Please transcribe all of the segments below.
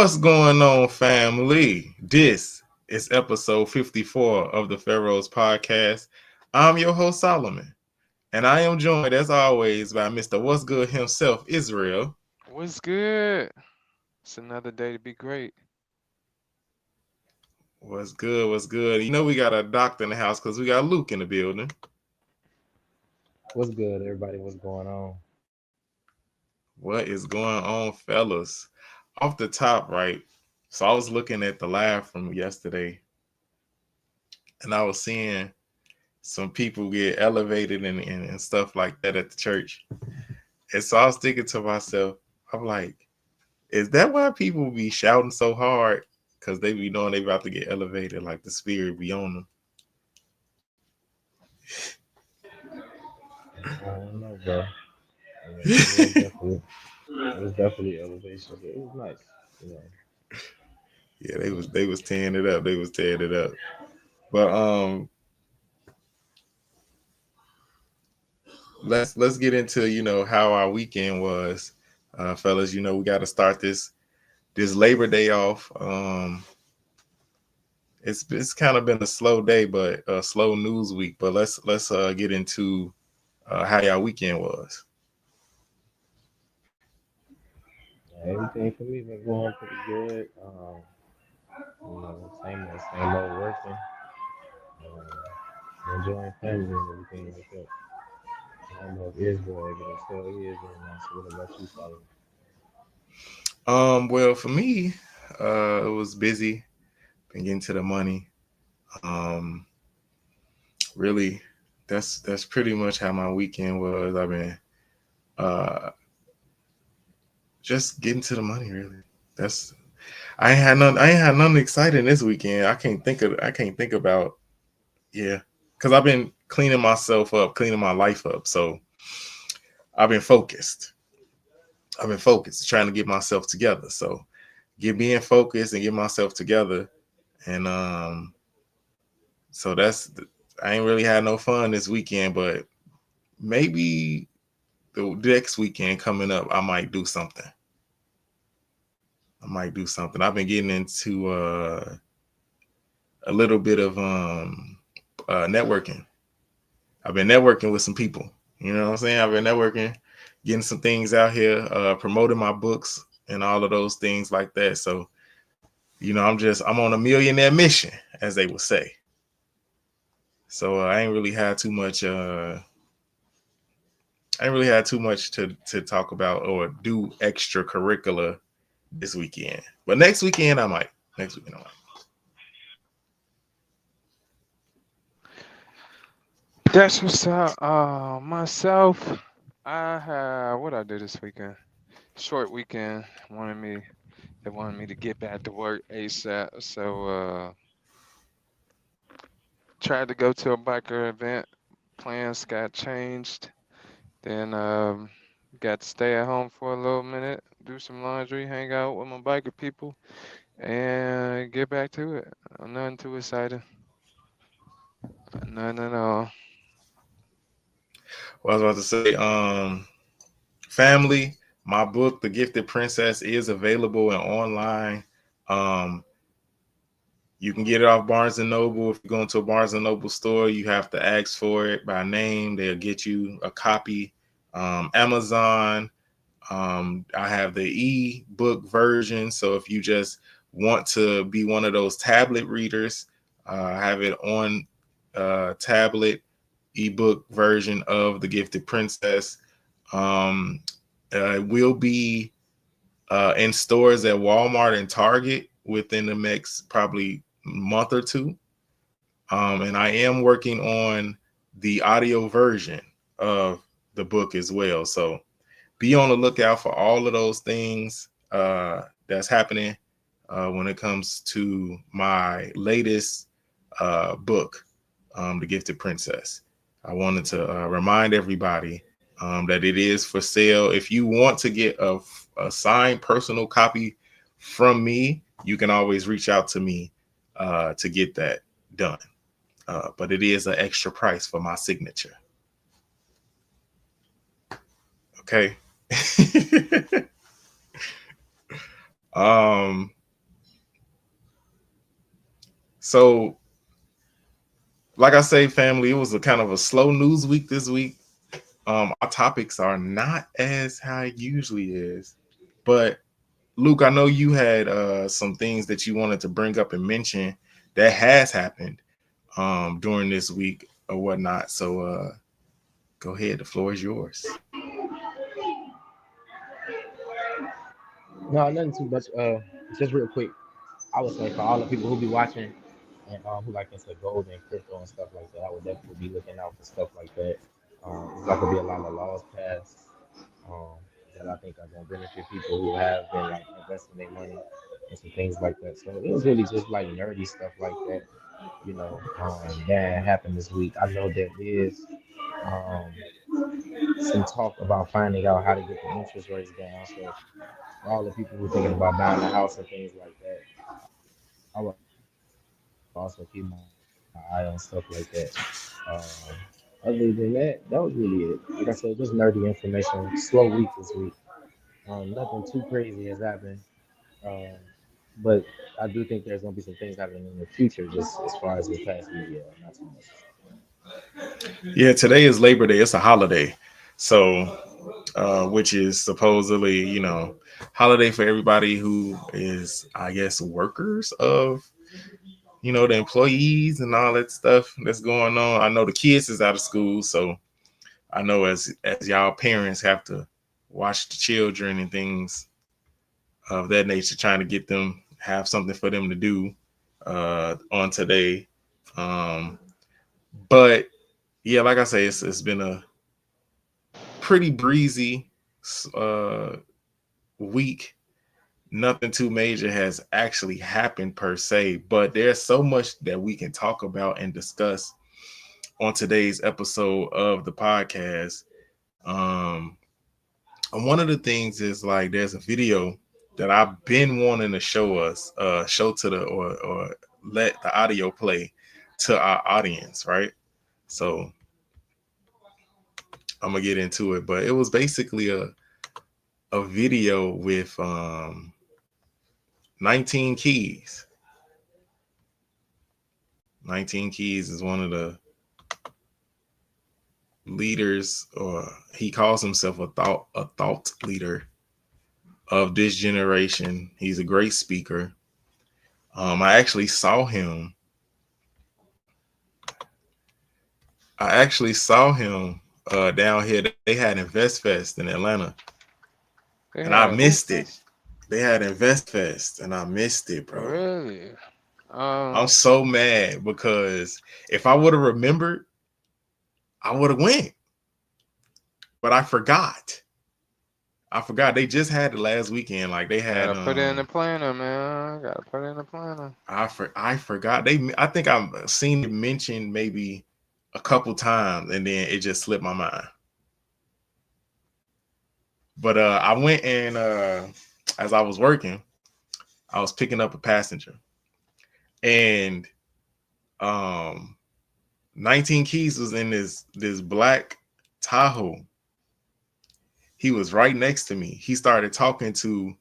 What's going on, family? This is episode 54 of the Pharaohs Podcast. I'm your host, Solomon, and I am joined, as always, by Mr. What's Good himself, Israel. What's good? It's another day to be great. What's good? What's good? You know, we got a doctor in the house because we got Luke in the building. What's good, everybody? What's going on? What is going on, fellas? Off the top, right? So I was looking at the live from yesterday, and I was seeing some people get elevated and stuff like that at the church. And so I was thinking to myself, I'm like, is that why people be shouting so hard? Because they be knowing they about to get elevated, like the spirit be on them. I don't know, bro. I mean, it was definitely elevation. But it was nice, you know. Yeah, they was tearing it up. They was tearing it up. But let's get into how our weekend was, fellas. You know, we got to start this Labor Day off. It's kind of been a slow day, but a slow news week. But let's get into how y'all weekend was. Everything for me been going pretty good. Same old working. Enjoying family and everything like that. I don't know if Israel able to tell his or not. So what about you, Solomon? Well, for me, it was busy. Been getting to the money. Um, really, that's pretty much how my weekend was. I've been uh just getting to the money. Really, that's I ain't had nothing exciting this weekend. I can't think about because I've been cleaning myself up, cleaning my life up. So I've been focused. Trying to get myself together. So being focused and get myself together, and so I ain't really had no fun this weekend, but maybe the next weekend coming up, I might do something. I've been getting into a little bit of networking. I've been networking with some people. You know what I'm saying? I've been networking, getting some things out here, promoting my books and all of those things like that. So, I'm on a millionaire mission, as they would say. So I ain't really had too much. I ain't really had too much to talk about or do extracurricular this weekend. But next weekend I might. That's what's up. Myself, I had what I did this weekend. Short weekend. They wanted me to get back to work ASAP. So tried to go to a biker event. Plans got changed. Then got to stay at home for a little minute, do some laundry, hang out with my biker people, and get back to it. Nothing too exciting. None at all. Well, I was about to say, family, my book, The Gifted Princess, is available and online. Um, you can get it off Barnes and Noble. If you go into a Barnes and Noble store, you have to ask for it by name. They'll get you a copy. Amazon. I have the e-book version. So if you just want to be one of those tablet readers, I have it on tablet ebook version of The Gifted Princess. It will be in stores at Walmart and Target within the next probably month or two. And I am working on the audio version of the book as well. So be on the lookout for all of those things that's happening when it comes to my latest book, The Gifted Princess. I wanted to remind everybody that it is for sale. If you want to get a signed personal copy from me, you can always reach out to me to get that done. But it is an extra price for my signature. Okay. Um, so like I say, family, it was a kind of a slow news week this week. Our topics are not as how it usually is, but Luke, I know you had some things that you wanted to bring up and mention that has happened during this week or whatnot. So go ahead, the floor is yours. No, nothing too much. Just real quick, I would say for all the people who be watching and who like into gold and crypto and stuff like that, I would definitely be looking out for stuff like that. There's not gonna be a lot of laws passed um, that I think are gonna benefit people who have been like investing their money and some things like that. So it was really just like nerdy stuff like that, that happened this week. I know there is um, some talk about finding out how to get the interest rates down. So for all the people who are thinking about buying a house and things like that, I will also keep my eye on stuff like that. Other than that, that was really it. Like I said, just nerdy information. Slow week this week. Nothing too crazy has happened. Um, but I do think there's gonna be some things happening in the future, just as far as this past week. Yeah, not too much. Yeah, today is Labor Day. It's a holiday. So which is supposedly, holiday for everybody who is, I guess, workers of, the employees and all that stuff that's going on. I know the kids is out of school, so I know as y'all parents have to watch the children and things of that nature, trying to get them have something for them to do on today. Um, but yeah, like I say, it's been a pretty breezy uh, week. Nothing too major has actually happened per se, but there's so much that we can talk about and discuss on today's episode of the podcast. Um, and one of the things is like there's a video that I've been wanting to show to the or let the audio play to our audience, right? So I'm gonna get into it, but it was basically a video with 19 Keys. 19 Keys is one of the leaders, or he calls himself a thought leader of this generation. He's a great speaker. I actually saw him. Down here. They had Invest Fest in Atlanta, They and I had a hoop missed it. fest. They had Invest Fest, and I missed it, bro. Really? I'm so mad because if I would have remembered, I would have went, but I forgot. They just had it last weekend. Like they had Gotta put it in the planner, man. Gotta put it in the planner. I forgot. I think I've seen it mentioned maybe a couple times and then it just slipped my mind. But I went and as I was working, I was picking up a passenger. And um 19 Keys was in this black Tahoe. He was right next to me. He started talking to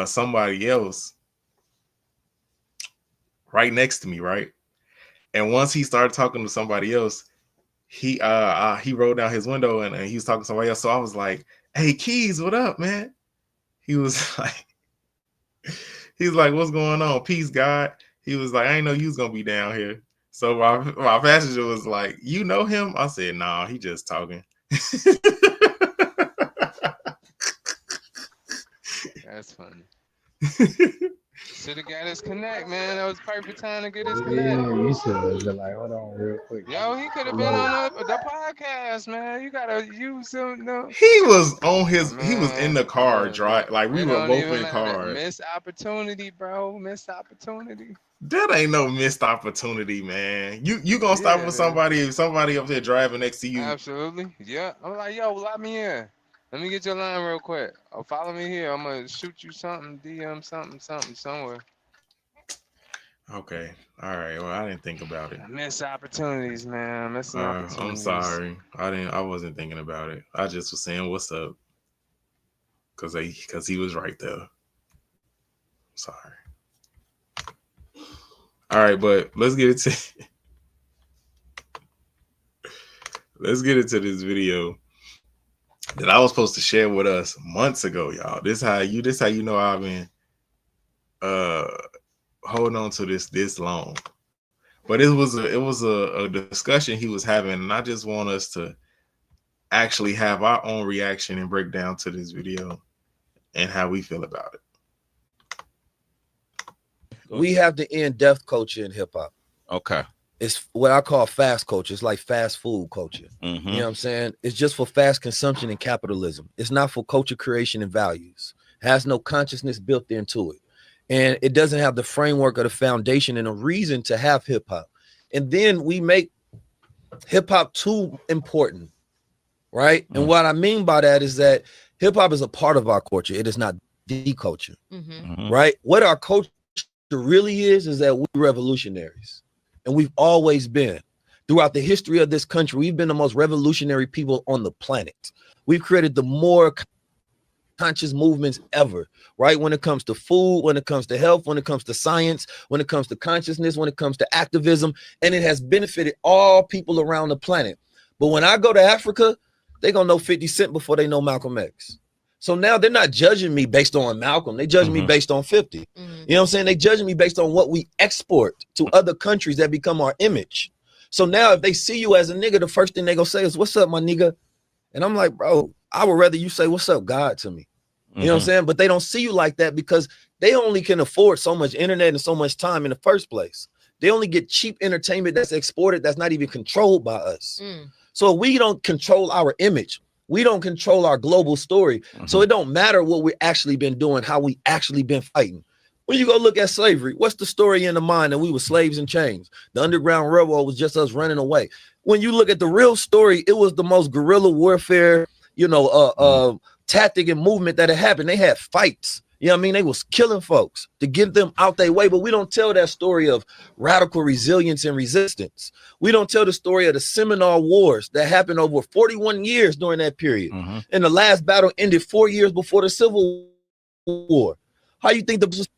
somebody else right next to me, right? And once he started talking to somebody else, he rolled down his window and he was talking to somebody else. So I was like, "Hey Keys, what up, man?" He was like, "What's going on? Peace, God." He was like, "I didn't know you was gonna be down here." So my passenger was like, "You know him?" I said, "Nah, he just talking." That's funny. Should have got his connect, man. That was perfect time to get his Yeah, connect. you should have been like, hold on, real quick. Yo, he could have been Low. on the podcast, man. You gotta use him. No, He was in man, the car man, drive, like we it were don't both even in matter. cars. Missed opportunity, bro. Missed opportunity. That ain't no missed opportunity, man. You gonna stop Yeah, with it is. somebody if somebody up there driving next to you. Absolutely. Yeah. I'm like, yo, lock me in. Let me get your line real quick. Oh, follow me here. I'm gonna shoot you something, DM something somewhere. Okay. All right. Well, I didn't think about it. Missed opportunities, man. Missing I'm opportunities. sorry. I wasn't thinking about it. I just was saying what's up because he was right there. Sorry. All right, but let's get into this video that I was supposed to share with us months ago, y'all. This how you know I've been holding on to this long. But it was a discussion he was having, and I just want us to actually have our own reaction and breakdown to this video and how we feel about it. We have to end death culture in hip hop. Okay. It's what I call fast culture. It's like fast food culture. Mm-hmm. You know what I'm saying? It's just for fast consumption and capitalism. It's not for culture creation and values. It has no consciousness built into it. And it doesn't have the framework or the foundation and a reason to have hip hop. And then we make hip hop too important, right? And what I mean by that is that hip hop is a part of our culture. It is not the culture, right? What our culture really is that we're revolutionaries. And we've always been. Throughout the history of this country, we've been the most revolutionary people on the planet. We've created the more conscious movements ever, right? When it comes to food, when it comes to health, when it comes to science, when it comes to consciousness, when it comes to activism, and it has benefited all people around the planet. But when I go to Africa, they're gonna know 50 Cent before they know Malcolm X. So now they're not judging me based on Malcolm. They judging me based on 50. You know what I'm saying? They judging me based on what we export to other countries that become our image. So now if they see you as a nigga, the first thing they gonna say is, "What's up, my nigga?" And I'm like, bro, I would rather you say, "What's up, God?" to me. You know what I'm saying? But they don't see you like that because they only can afford so much internet and so much time in the first place. They only get cheap entertainment that's exported, that's not even controlled by us. So we don't control our image. We don't control our global story. So it don't matter what we actually been doing, how we actually been fighting. When you go look at slavery, what's the story in the mind that we were slaves in chains? The Underground Railroad was just us running away. When you look at the real story, it was the most guerrilla warfare, tactic and movement that had happened. They had fights. You know what I mean? They was killing folks to get them out their way, but we don't tell that story of radical resilience and resistance. We don't tell the story of the Seminole Wars that happened over 41 years during that period. And the last battle ended 4 years before the Civil War. How you think the was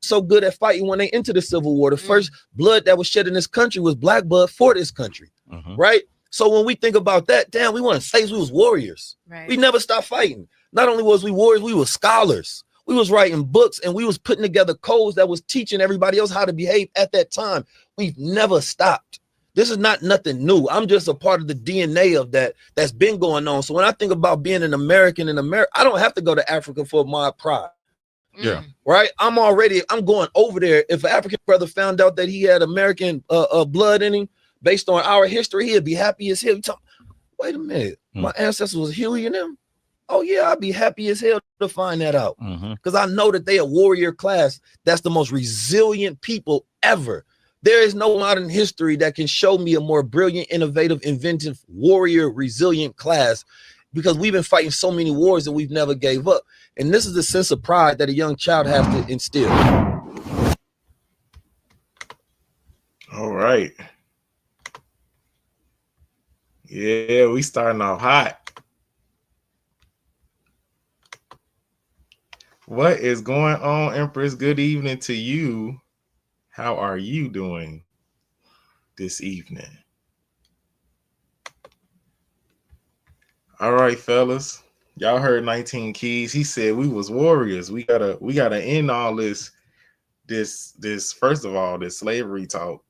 so good at fighting when they entered the Civil War? The first blood that was shed in this country was black blood for this country, right? So when we think about that, damn, we weren't slaves, we was warriors. Right. We never stopped fighting. Not only was we warriors, we were scholars. We was writing books and we was putting together codes that was teaching everybody else how to behave at that time. We've never stopped. This is not nothing new. I'm just a part of the DNA of that's been going on. So when I think about being an American in America, I don't have to go to Africa for my pride. Yeah. Right. I'm going over there. If an African brother found out that he had American blood in him based on our history, he'd be happy as hell. Wait a minute. My ancestors was Huey and them. Oh yeah, I'd be happy as hell to find that out. Because I know that they a warrior class. That's the most resilient people ever. There is no modern history that can show me a more brilliant, innovative, inventive, warrior, resilient class, because we've been fighting so many wars that we've never gave up. And this is the sense of pride that a young child has to instill. All right. Yeah, we starting off hot. What is going on, Empress? Good evening to you. How are you doing this evening? All right, fellas. Y'all heard 19 Keys. He said we was warriors. We gotta end all this first of all, this slavery talk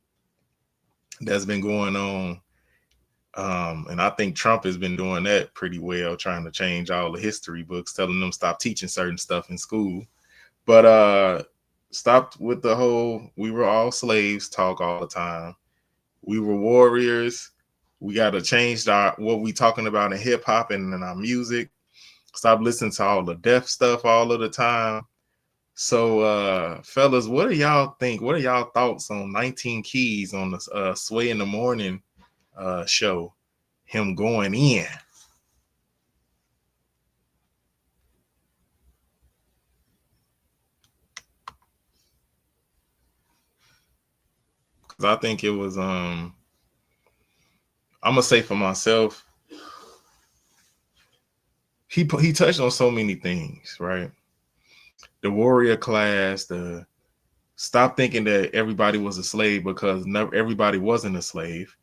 that's been going on. And I think Trump has been doing that pretty well, trying to change all the history books, telling them stop teaching certain stuff in school. But stopped with the whole we were all slaves talk all the time. We were warriors. We got to change what we talking about in hip hop and in our music. Stop listening to all the death stuff all of the time. So, fellas, what do y'all think? What are y'all thoughts on 19 Keys on the Sway in the Morning show? Him going in. Because I think it was I'm gonna say for myself, he touched on so many things, right? the warrior class, the stop thinking that everybody was a slave, because everybody wasn't a slave.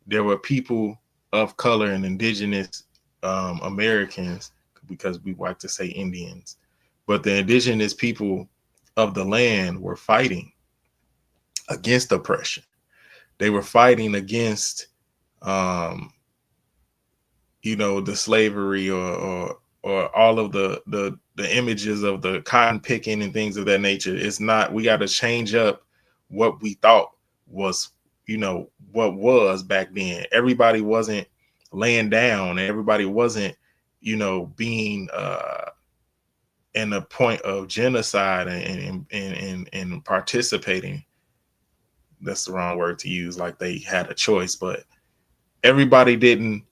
There were people of color and indigenous Americans, because we like to say Indians, but the indigenous people of the land were fighting against oppression. They were fighting against, the slavery, or all of the images of the cotton picking and things of that nature. It's not, we got to change up what we thought was, what was back then. Everybody wasn't laying down, and everybody wasn't, being in a point of genocide and participating. That's the wrong word to use, like they had a choice, but everybody didn't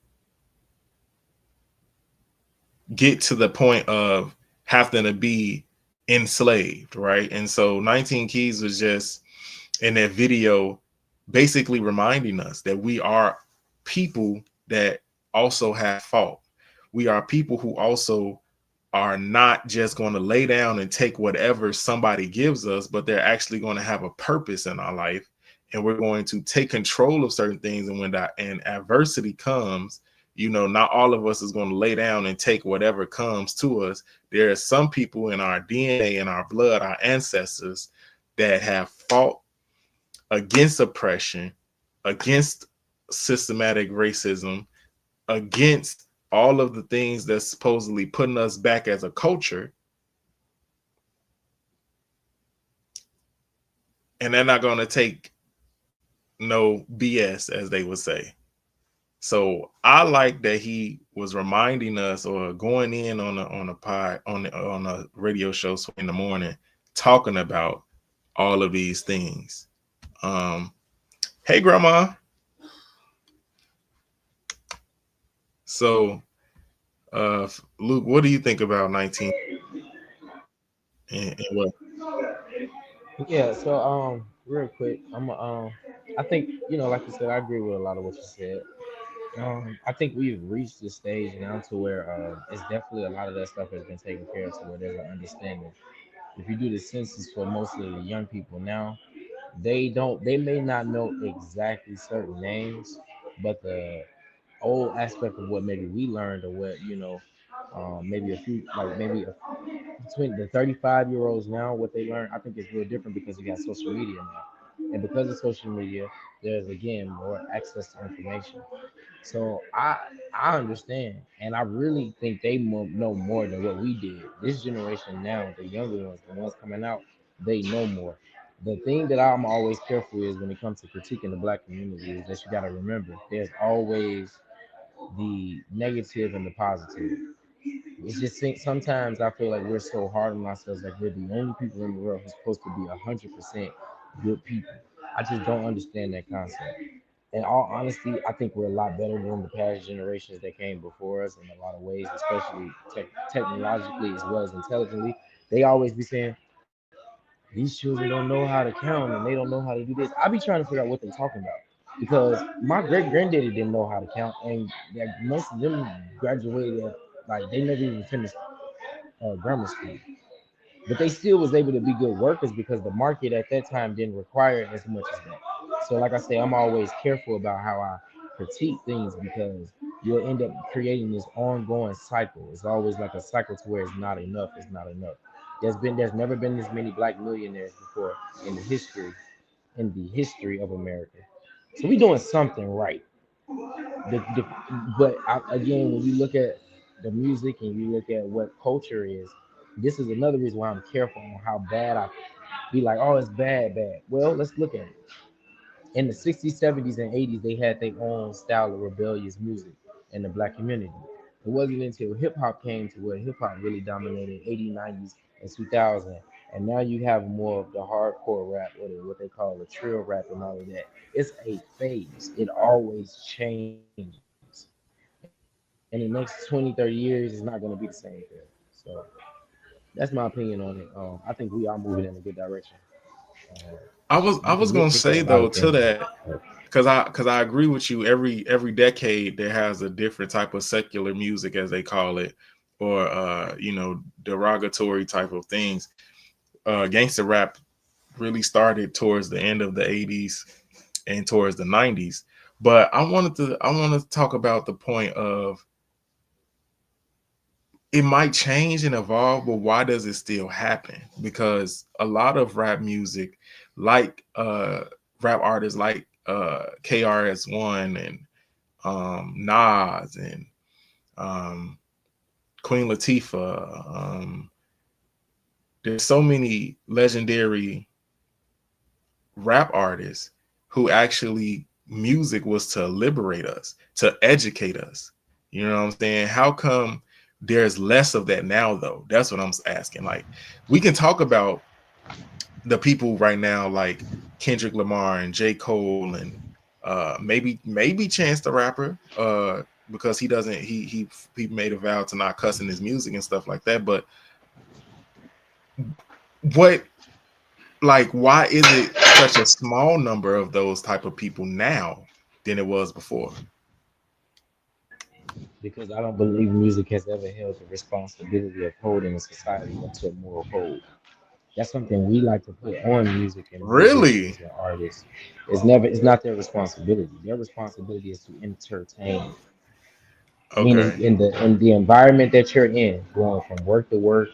get to the point of having to be enslaved, right? And so 19 Keys was just in that video basically reminding us that we are people that also have fault. We are people who also are not just going to lay down and take whatever somebody gives us, but they're actually going to have a purpose in our life, and we're going to take control of certain things. And when adversity comes, not all of us is going to lay down and take whatever comes to us. There are some people in our DNA, in our blood, our ancestors, that have fought against oppression, against systematic racism, against all of the things that's supposedly putting us back as a culture. And they're not going to take no BS, as they would say. So I like that he was reminding us, or going in on a radio show in the morning, talking about all of these things. Hey, Grandma. So, Luke, what do you think about 19? And what? Yeah, so real quick, I think, like you said, I agree with a lot of what you said. I think we've reached the stage now to where it's definitely a lot of that stuff has been taken care of, to where there's an understanding. If you do the census for most of the young people now, they may not know exactly certain names, but the old aspect of what maybe we learned, or what, maybe a few, like maybe between the 35-year-olds now, what they learn, I think is real different, because you got social media now. And because of social media, there's again more access to information. So I understand, and I really think they know more than what we did. This generation now, the younger ones, the ones coming out, they know more. The thing that I'm always careful is, when it comes to critiquing the black community, is that you got to remember there's always the negative and the positive. It's just sometimes I feel like we're so hard on ourselves, like we're the only people in the world who's supposed to be 100% good people. I just don't understand that concept. In all honesty, I think we're a lot better than the past generations that came before us in a lot of ways, especially technologically as well as intelligently. They always be saying, these children don't know how to count and they don't know how to do this. I be trying to figure out what they're talking about, because my great granddaddy didn't know how to count, and like, most of them graduated like they never even finished grammar school, but they still was able to be good workers, because the market at that time didn't require it as much as that. So like I say, I'm always careful about how I critique things, because you'll end up creating this ongoing cycle. It's always like a cycle to where it's not enough, it's not enough. There's never been this many black millionaires before in the history of America. So we doing something right. Again, when you look at the music and you look at what culture is, this is another reason why I'm careful on how bad I be like, oh, it's bad, bad. Well, let's look at it. In the 60s, 70s, and 80s, they had their own style of rebellious music in the black community. It wasn't until hip hop came to where hip hop really dominated 80s, 90s, and 2000. And now you have more of the hardcore rap, or what they call the trill rap and all of that. It's a phase. It always changes. In the next 20, 30 years, it's not going to be the same thing. So that's my opinion on it. I think we are moving in a good direction. Uh, I you was can I was nitpick gonna at a say lot of though things, to that, but because I agree with you. Every decade there has a different type of secular music, as they call it, or derogatory type of things. Gangster rap really started towards the end of the 80s and towards the 90s. But I want to talk about the point of it might change and evolve, but why does it still happen? Because a lot of rap music, like rap artists like KRS-One and Nas and um, Queen Latifah, there's so many legendary rap artists who actually music was to liberate us, to educate us. You know what I'm saying? How come there's less of that now though? That's what I'm asking. Like we can talk about the people right now like Kendrick Lamar and J. Cole and maybe Chance the Rapper, because he doesn't he made a vow to not cuss in his music and stuff like that. But what like why is it such a small number of those type of people now than it was before? Because I don't believe music has ever held the responsibility of holding a society up to a moral code. That's something we like to put on music and Really? musicians and artists. It's not their responsibility. Their responsibility is to entertain. Meaning Okay. in the environment that you're in, going from work to work,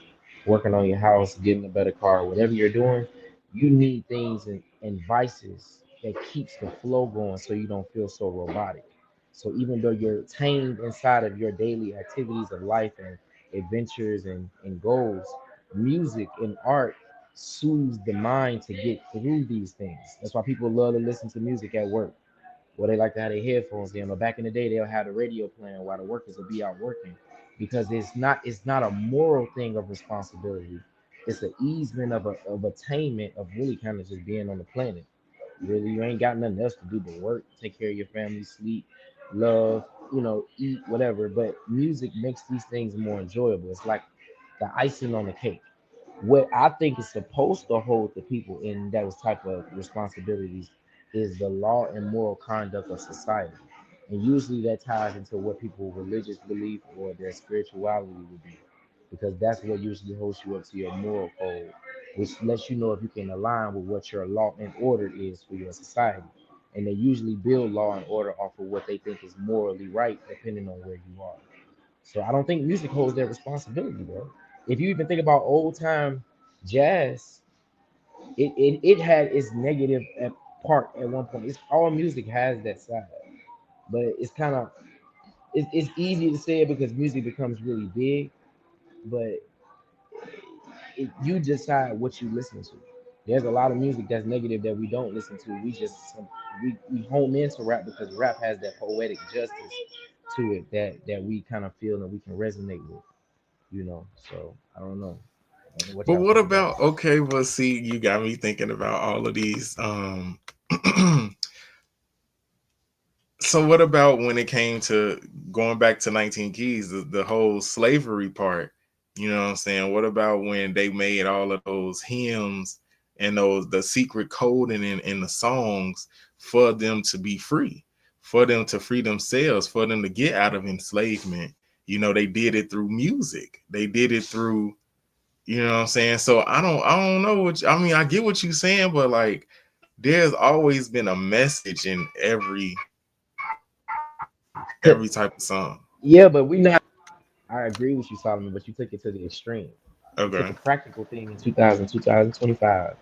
working on your house, getting a better car, whatever you're doing, you need things and vices that keeps the flow going so you don't feel so robotic. So even though you're tamed inside of your daily activities of life and adventures and goals, music and art soothes the mind to get through these things. That's why people love to listen to music at work, well, they like to have their headphones in. Or back in the day, they'll have the radio playing while the workers will be out working, because it's not a moral thing of responsibility. It's an easement of attainment of really kind of just being on the planet. Really, you ain't got nothing else to do but work, take care of your family, sleep, love, eat, whatever. But music makes these things more enjoyable. It's like the icing on the cake. What I think is supposed to hold the people in those type of responsibilities is the law and moral conduct of society. And usually that ties into what people religious belief or their spirituality would be. Because that's what usually holds you up to your moral code, which lets you know if you can align with what your law and order is for your society. And they usually build law and order off of what they think is morally right, depending on where you are. So I don't think music holds that responsibility, bro. If you even think about old time jazz, it had its negative part at one point. It's all music has that side, but it's kind of it's easy to say it because music becomes really big, but you decide what you listen to. There's a lot of music that's negative that we don't listen to. We home into rap because rap has that poetic justice to it that we kind of feel and we can resonate with. So I don't know. I don't know what But y'all what think about about, that. okay, well, see, you got me thinking about all of these. So what about when it came to going back to 19 Keys, the whole slavery part? You know what I'm saying? What about when they made all of those hymns and those the secret coding in the songs for them to be free, for them to free themselves, for them to get out of enslavement? They did it through music. They did it through, you know what I'm saying? So I don't know I mean, I get what you're saying, but like there's always been a message in every type of song. Yeah, but we not. I agree with you, Solomon, but you took it to the extreme. You took a Okay. practical thing in 2025.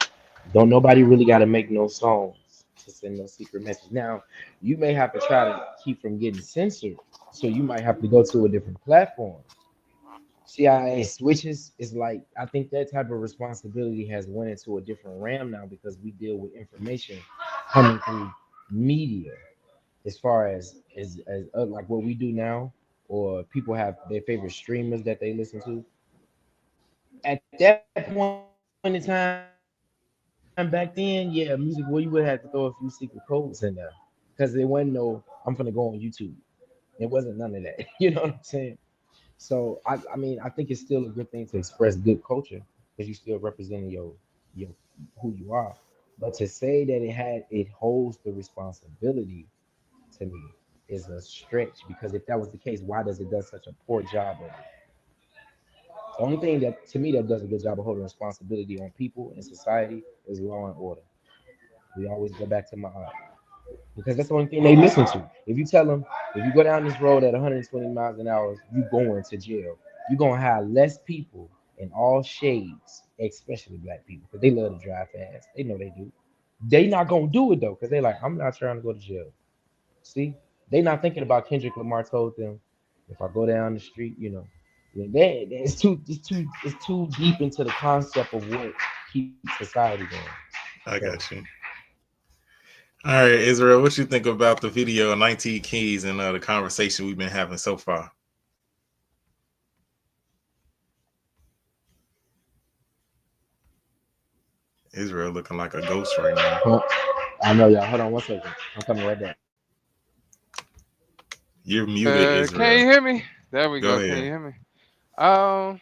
Don't nobody really got to make no songs to send no secret message. Now, you may have to try to keep from getting censored, so you might have to go to a different platform. CIA switches is like I think that type of responsibility has went into a different realm now because we deal with information coming through media as far as like what we do now, or people have their favorite streamers that they listen to. At that point in time back then, yeah, music, well, you would have to throw a few secret codes in there because it wasn't no I'm gonna go on YouTube. It wasn't none of that. You know what I'm saying? So I mean, I think it's still a good thing to express good culture because you still representing your who you are. But to say that it holds the responsibility to me is a stretch, because if that was the case, why does it does such a poor job of it? The only thing that to me that does a good job of holding responsibility on people in society is law and order. We always go back to my aunt because that's the only thing they listen to. If you tell them, if you go down this road at 120 miles an hour, you going to jail. You're gonna have less people in all shades, especially black people, because they love to drive fast. They know they do. They not gonna do it though, because they like, I'm not trying to go to jail. See, they not thinking about Kendrick Lamar told them, if I go down the street, it's too deep into the concept of what keeps society going. I So got you. All right, Israel, what you think about the video 19 Keys and the conversation we've been having so far? Israel looking like a ghost right now. I know y'all. Hold on 1 second. I'm coming right back. You're muted, Can Israel. you hear me? There we Go go. Can you ahead. hear me? Um,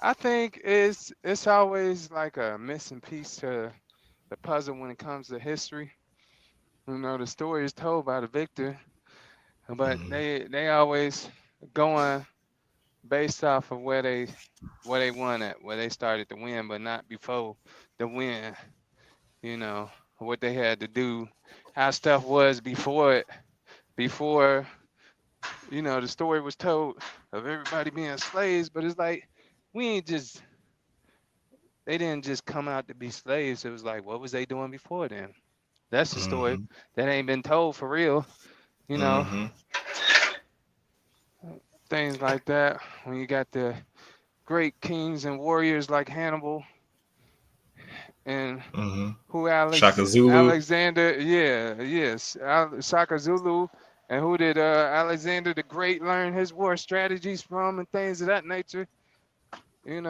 I think it's always like a missing piece to the puzzle when it comes to history. You know, the story is told by the victor, but Mm-hmm. they always going based off of where they won at, where they started to win, but not before the win. You know what they had to do, how stuff was before the story was told of everybody being slaves. But it's like we ain't just they didn't just come out to be slaves. It was like, what was they doing before then? That's the story Mm-hmm. that ain't been told for real. You know, Mm-hmm. things like that. When you got the great kings and warriors like Hannibal and Mm-hmm. who Shaka Zulu. Alexander, yeah, yes, Shaka Zulu, and who did Alexander the Great learn his war strategies from and things of that nature. And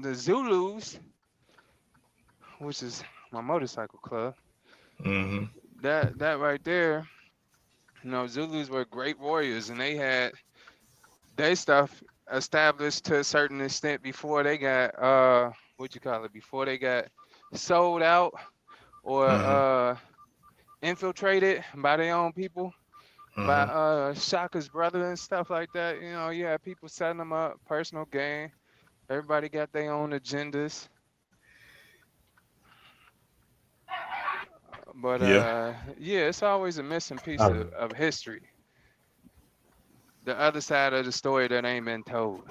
the Zulus, which is my motorcycle club, Mm-hmm. that right there, Zulus were great warriors, and they had their stuff established to a certain extent before they got what you call it, before they got sold out or Mm-hmm. infiltrated by their own people, by Mm-hmm. Shaka's brother and stuff like that. You had people setting them up, personal gain. Everybody got their own agendas. But Yeah. yeah, it's always a missing piece Um, of history. The other side of the story that ain't been told.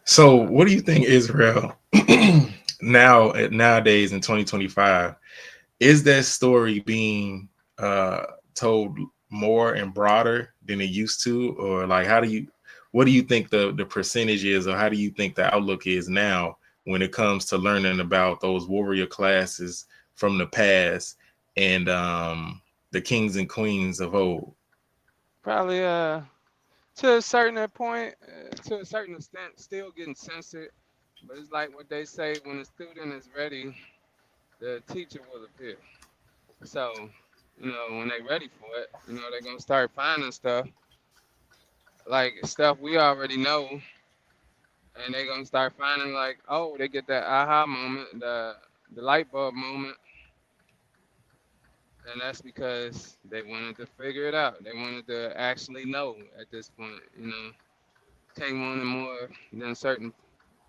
So what do you think, Israel, nowadays in 2025, is that story being told more and broader than it used to? Or like what do you think the percentage is, or how do you think the outlook is now when it comes to learning about those warrior classes from the past and the kings and queens of old? Probably to a certain point, to a certain extent, still getting censored. But it's like what they say: when the student is ready, the teacher will appear. So, when they ready for it, they're gonna start finding stuff like stuff we already know, and they're gonna start finding like, oh, they get that aha moment, the light bulb moment, and that's because they wanted to figure it out. They wanted to actually know at this point. Can't want it more than certain.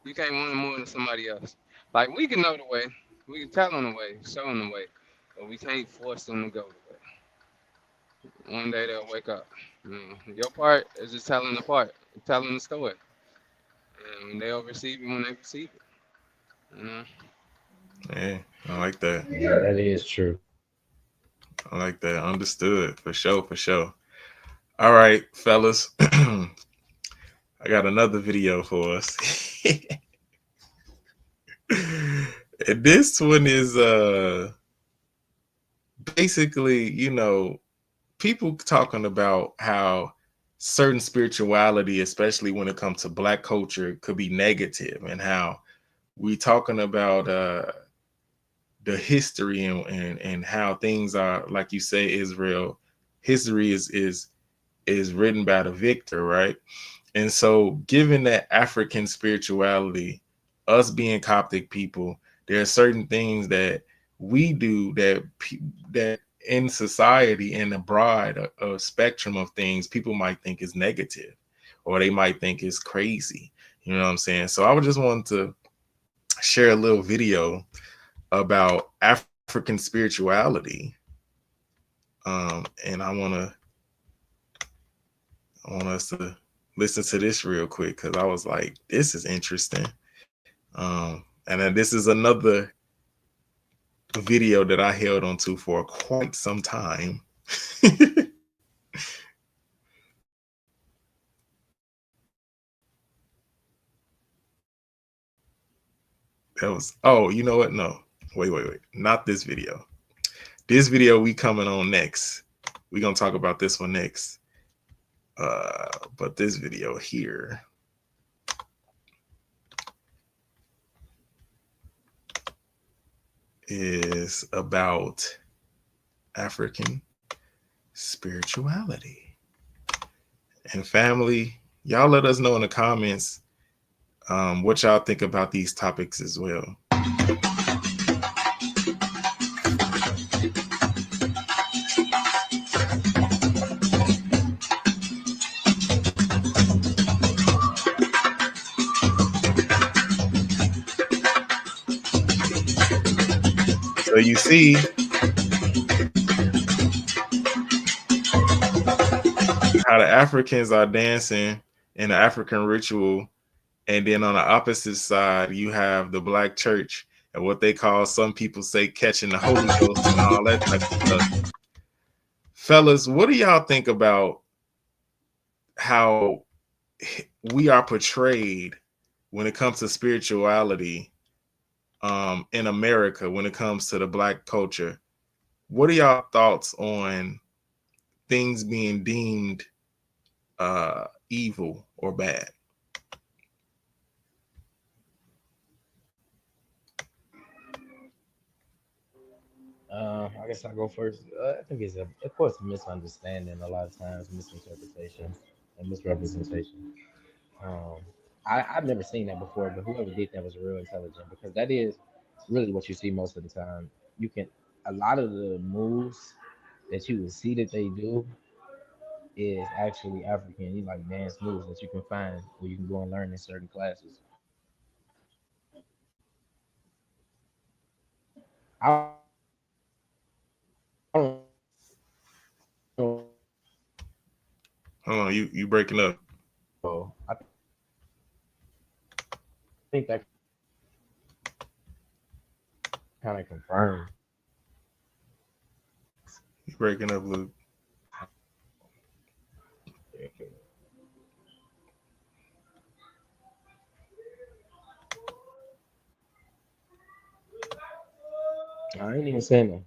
You can't want it more than somebody else. Like we can know the way, we can tell them the way, show them the way, but we can't force them to go the way. One day they'll wake up. Your part is just telling the part, telling the story, and they'll receive it when they receive it. Yeah, I like that. yeah, that is true. I like that. Understood. For sure, for sure. All right, fellas. I got another video for us. And this one is basically, people talking about how certain spirituality, especially when it comes to Black culture, could be negative, and how we talking about the history and how things are, like you say, Israel. History is written by the victor, right? And so, given that African spirituality, us being Coptic people, there are certain things that we do that in society and abroad, a spectrum of things people might think is negative, or they might think is crazy. You know what I'm saying? So I would just want to share a little video about African spirituality. And I want us to listen to this real quick because I was like, this is interesting. And then this is another video that I held onto for quite some time. That was, oh, you know what? No, wait. Not this video. This video we coming on next. We're going to talk about this one next. But this video here is about African spirituality. And family, y'all let us know in the comments what y'all think about these topics as well. So you see how the Africans are dancing in the African ritual. And then on the opposite side, you have the black church and what they call, some people say, catching the Holy Ghost and all that type of stuff. Fellas, what do y'all think about how we are portrayed when it comes to spirituality in America, when it comes to the black culture? What are y'all thoughts on things being deemed evil or bad? I guess I'll go first. I think it's of course, a misunderstanding. A lot of times, misinterpretation and misrepresentation. Um, I've never seen that before, but whoever did that was real intelligent because that is really what you see most of the time. You can a lot of the moves that you would see that they do is actually African, like dance moves that you can find where you can go and learn in certain classes. I don't know. Hold on, you breaking up. I think that kind of confirmed. You breaking up, Luke. I ain't even saying that.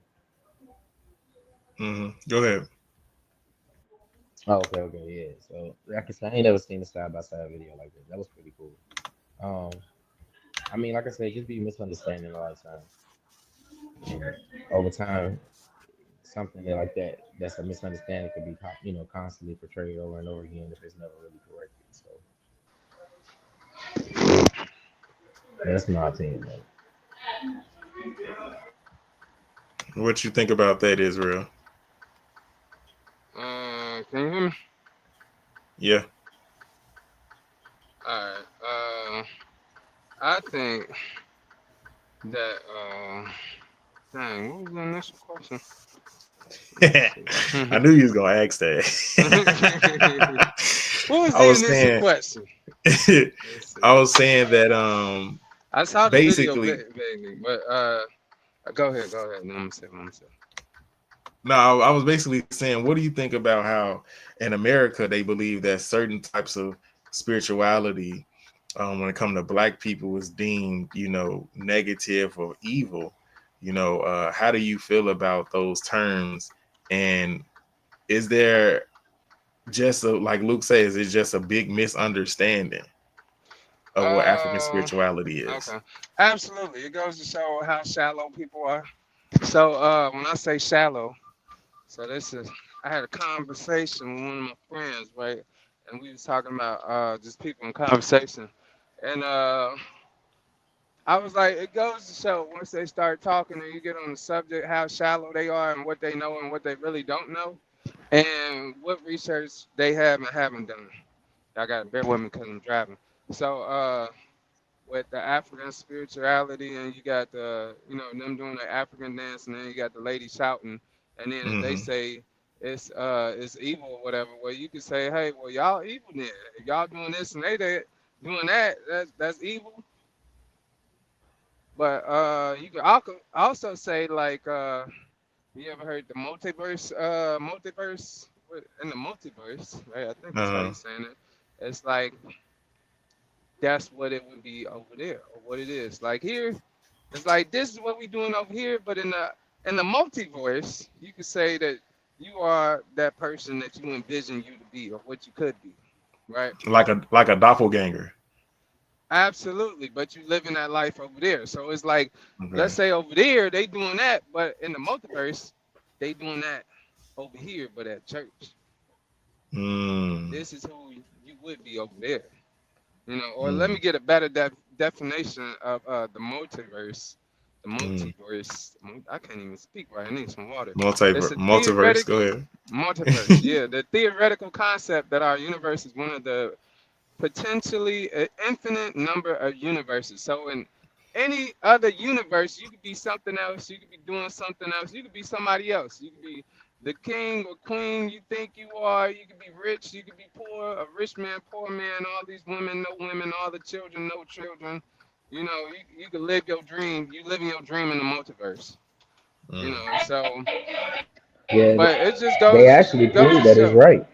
Go ahead. Oh, okay, yeah. So like I said, I ain't never seen a side by side video like that. That was pretty cool. Um, I mean, like I said, just be misunderstanding a lot of times. And over time, something like that's a misunderstanding could be constantly portrayed over and over again if it's never really corrected. So that's my opinion, man. What you think about that, Israel? Can you hear me? Yeah. All right. I think that dang, what was the initial question? I knew you was gonna ask that. What was I the was initial saying, question? I was saying that I saw the basically, video vaguely, but go ahead. No, I'm saying. no, I was basically saying, what do you think about how in America they believe that certain types of spirituality, when it comes to black people, is deemed, negative or evil? How do you feel about those terms? And is there just like Luke says, it's just a big misunderstanding of what African spirituality is? Okay, absolutely. It goes to show how shallow people are. So when I say shallow, so I had a conversation with one of my friends, right, and we was talking about just people in conversation, and I was like, it goes to show once they start talking and you get on the subject, how shallow they are and what they know and what they really don't know, and what research they have and haven't done. I got to bear with me because I'm driving. So with the African spirituality, and you got the, them doing the African dance, and then you got the lady shouting, and then if they Hmm. say it's evil or whatever, well, you can say, hey, well, y'all evil then. If y'all doing this and they doing that, that's evil. But you can also say like, you ever heard the multiverse? In the multiverse, right? I think that's how Uh-huh. you saying it. It's like that's what it would be over there, or what it is. Like here, it's like this is what we doing over here, but in the multiverse, you could say that you are that person that you envision you to be, or what you could be, right? Like a doppelganger. Absolutely, but you living that life over there. So it's like, let's Okay. say over there they doing that, but in the multiverse, they doing that over here, but at church. Mm. This is who you would be over there. Or let me Mm. get a better definition of the multiverse. The Mm. multiverse. I can't even speak right. I need some water. It's a Multiverse. Go theoretical ahead. multiverse. Yeah, the theoretical concept that our universe is one of the potentially an infinite number of universes. So in any other universe, you could be something else. You could be doing something else. You could be somebody else. You could be the king or queen you think you are. You could be rich. You could be poor. A rich man, poor man. All these women, no women. All the children, no children. You could live your dream. You living your dream in the multiverse. Mm. So, Yeah, but it just they goes actually goes proved to that it's show. right.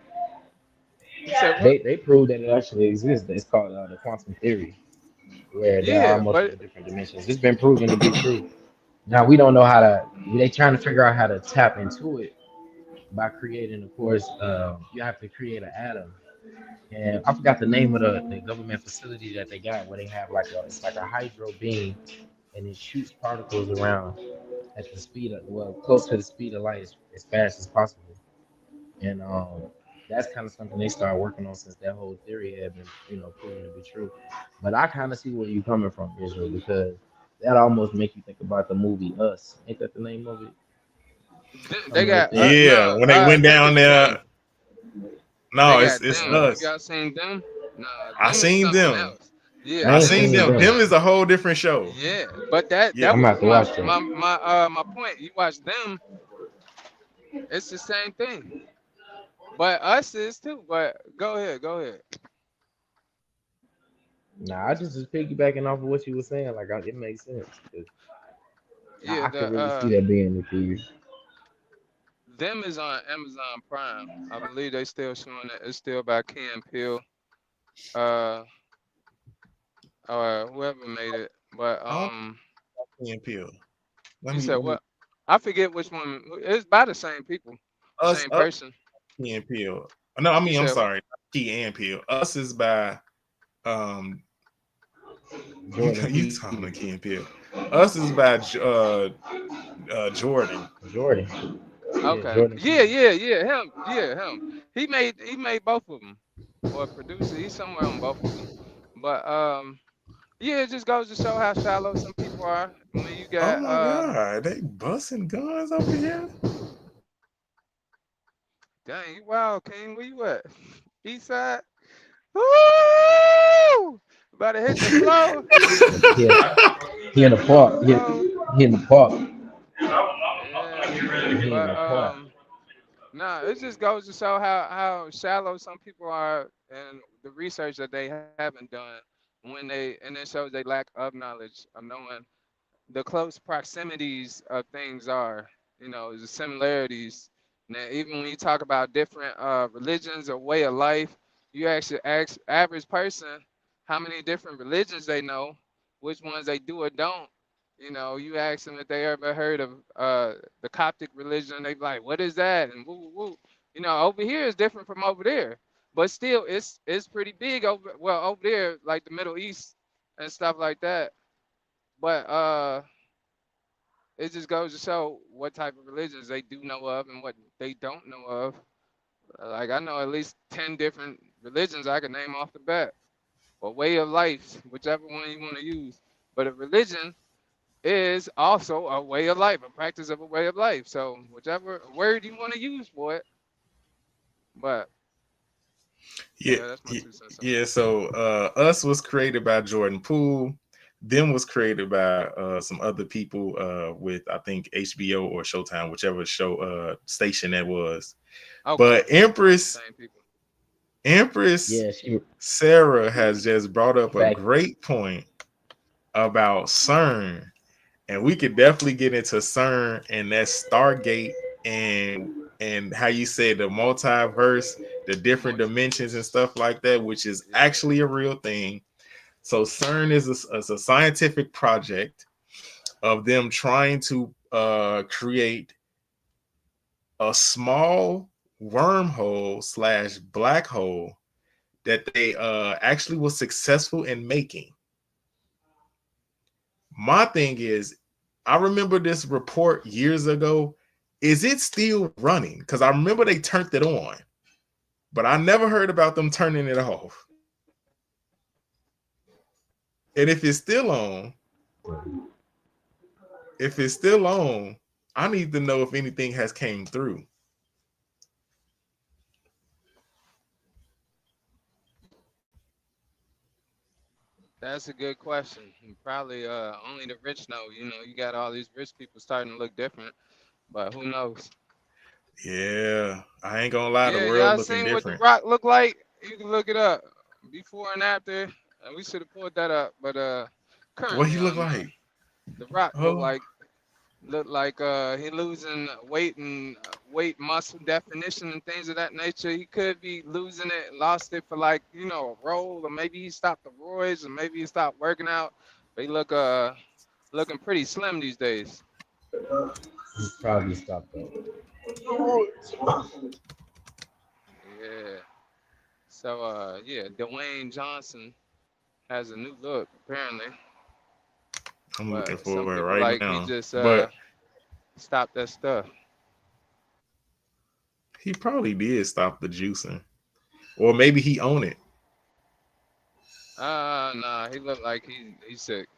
You said what? They proved that it actually exists. It's called the quantum theory, where there are Yeah, multiple but different dimensions. It's been proven to be true. Now we don't know how to. They trying to figure out how to tap into it by creating, of course, you have to create an atom. And I forgot the name of the government facility that they got where they have like it's like a hydro beam and it shoots particles around at the speed of, well, close to the speed of light as fast as possible. And that's kind of something they started working on since that whole theory had been, proven to be true. But I kind of see where you're coming from, Israel, because that almost make you think about the movie Us. Ain't that the name of it? they Something with got them. Yeah, no when they I went think down it's there. them. They No, it's got it's them. Uh, Have us. y'all seen them? Nah, I them is seen something them. else. Yeah, I I ain't them seen is seen them. them. Them something is else. a whole different show. Yeah, but that Yeah. that I'm gonna was have to my watch that. my my point. You watch them, it's the same thing. But us is too. But go ahead, go ahead. Nah, I just was piggybacking off of what you were saying. Like, it makes sense. 'Cause Yeah, I could the really see that being the theory. them is on Amazon Prime. I believe they still showing it. It's still by Key and Peele. Uh, or whoever made it. But I don't see and Peel. you said Let me what? I forget which one. It's by the same people, us same us person. Key and Peel. No, You I'm said what? sorry, Key and Peel. Us is by um Jordan you Peele. talking to Key and Peel. Us is by Jordan. Jordan. Yeah, Okay. Jordan Yeah, Peele. yeah, yeah. Him. Yeah, him. He made both of them. Or producer. He's somewhere on both of them. But yeah, it just goes to show how shallow some people are. When you Oh got my god, they busting guns over here. dang, you wild King. Where you at? East side. Woo! About to hit the flow. Yeah, he in About the to hit the park. flow. He in the park. Yeah. He in But the park. nah, it just goes to show how shallow some people are and the research that they haven't done and it shows they lack of knowledge of knowing the close proximities of things are, the similarities. Now, even when you talk about different religions or way of life, you actually ask average person how many different religions they know, which ones they do or don't. You ask them if they ever heard of the Coptic religion, they be like, "What is that?" And woo, woo, woo. Over here is different from over there, but still, it's pretty big over there, like the Middle East and stuff like that. But it just goes to show what type of religions they do know of and what they don't know of. Like I know at least 10 different religions I can name off the bat, or way of life, whichever one you want to use. But a religion is also a way of life, a practice of a way of life. So whichever word you want to use for it. But Yeah, That's my 2 cents on yeah. So Us was created by Jordan Poole. Them was created by some other people with I think HBO or Showtime, whichever show station that was. it. Okay. But Empress Same people. Empress Yeah, she Sarah has just brought up a fact. great point about CERN, and we could definitely get into CERN and that Stargate and how you say the multiverse, the different dimensions and stuff like that, which is Yeah. actually a real thing. So CERN is a scientific project of them trying to create a small wormhole slash black hole that they actually was successful in making. My thing is, I remember this report years ago. Is it still running? Because I remember they turned it on, but I never heard about them turning it off. And if it's still on, I need to know if anything has came through. That's a good question. Probably only the rich know. You know, you got all these rich people starting to look different, but who knows? Yeah, I ain't gonna lie, the Yeah, world y'all looking seen what the different. Rock look like? You can look it up before and after. We should have pulled that up, but What currently he look on like? the Rock Oh, look like he losing weight and weight muscle definition and things of that nature. He could be losing it, lost it for like a role, or maybe he stopped the roids, or maybe he stopped working out. But he looking pretty slim these days. He probably stopped though. Yeah. So yeah, Dwayne Johnson has a new look apparently, I'm looking but for some it people right like he now. just But stopped that stuff. he probably did stop the juicing, or maybe he own it. Nah, he looked like he's sick.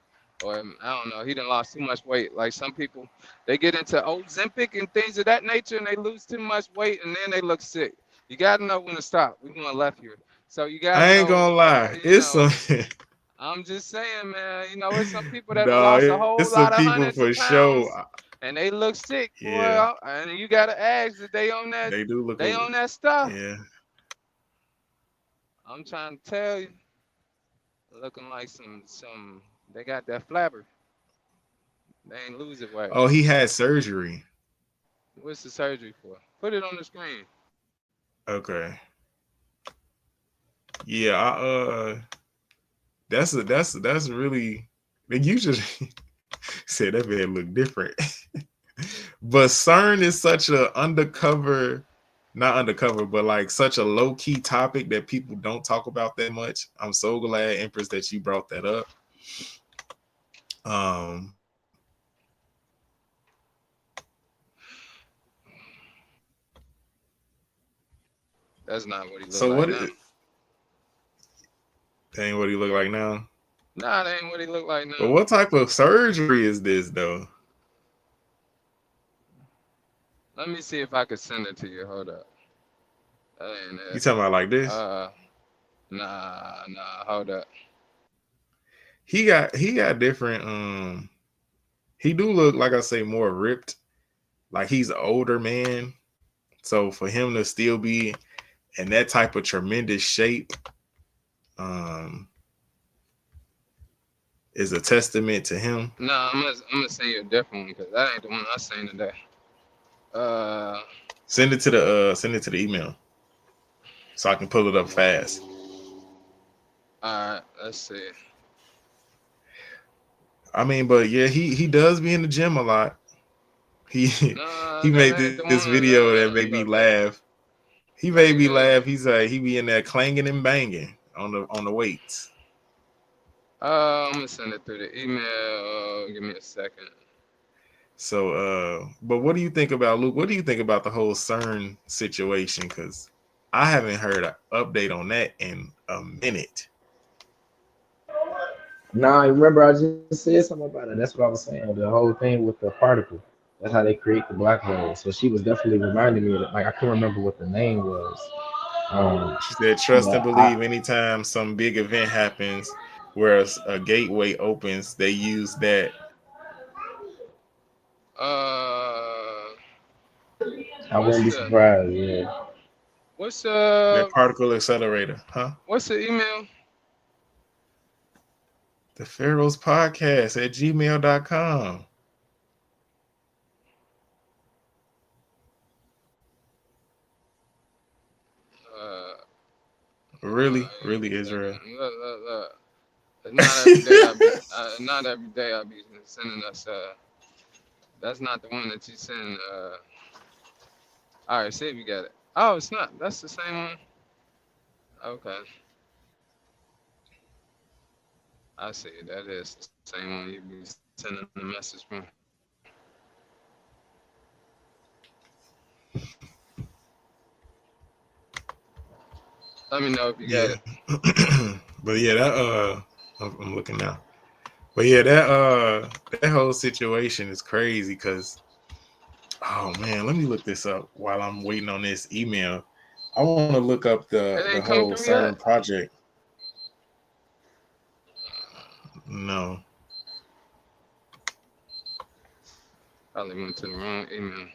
Or I don't know, he done lost too much weight. Like some people, they get into Ozempic and things of that nature, and they lose too much weight, and then they look sick. You gotta know when to stop. We're going left here, so you gotta I ain't know. gonna lie, it's some I'm just saying, man. It's some people that have no, lost a it's whole some lot of people hundreds of for sure. pounds, and they look sick, Yeah, boy. And you gotta ask that they on that, they do look they on that stuff. yeah. I'm trying to tell you, looking like some. They got that flabber. They ain't losing weight. Oh, he had surgery. What's the surgery for? Put it on the screen. Okay. Yeah, that's really they usually said that man look different. But CERN is such a undercover, not undercover, but like such a low-key topic that people don't talk about that much. I'm so glad, Empress, that you brought that up. Um That's not what he look so like what now. is that ain't what he look like now? Nah, that ain't what he look like But now. what type of surgery is this though? Let me see if I could send it to you. Hold up. That ain't You it. talking about like this? Nah. Hold up. He got different he do look like I say more ripped, like he's an older man. So for him to still be in that type of tremendous shape is a testament to him. Nah, I'm gonna send you a different one because that ain't the one I seen today. Send it to the email so I can pull it up fast. All right, let's see. I mean, but yeah, he does be in the gym a lot. He Nah, he that made ain't the this one. video that made me Look, laugh. He made me yeah. laugh. He's like he be in there clanging and banging on the weights. I'm gonna send it through the email. Give me a second. So but what do you think about Luke? What do you think about the whole CERN situation? Because I haven't heard an update on that in a minute. Nah, remember I just said something about it. That's what I was saying. The whole thing with the particle. That's how they create the black hole. So she was definitely reminding me of it. Like I couldn't remember what the name was. She said, trust and believe anytime some big event happens where a gateway opens, they use that. I wouldn't be surprised. Yeah. What's That particle accelerator, huh? What's the email? The Pharaohs Podcast at gmail.com. Really, Israel. Look. Not every day I'll be sending us. That's not the one that you send. All right, see if you got it. Oh, it's not. That's the same one. Okay. I see it. That is the same one you be sending the message from. Let me know if you got it. But yeah, that I'm looking now. But yeah, that whole situation is crazy because, oh man, let me look this up while I'm waiting on this email. I want to look up the whole CERN project. No. Probably went to the wrong email.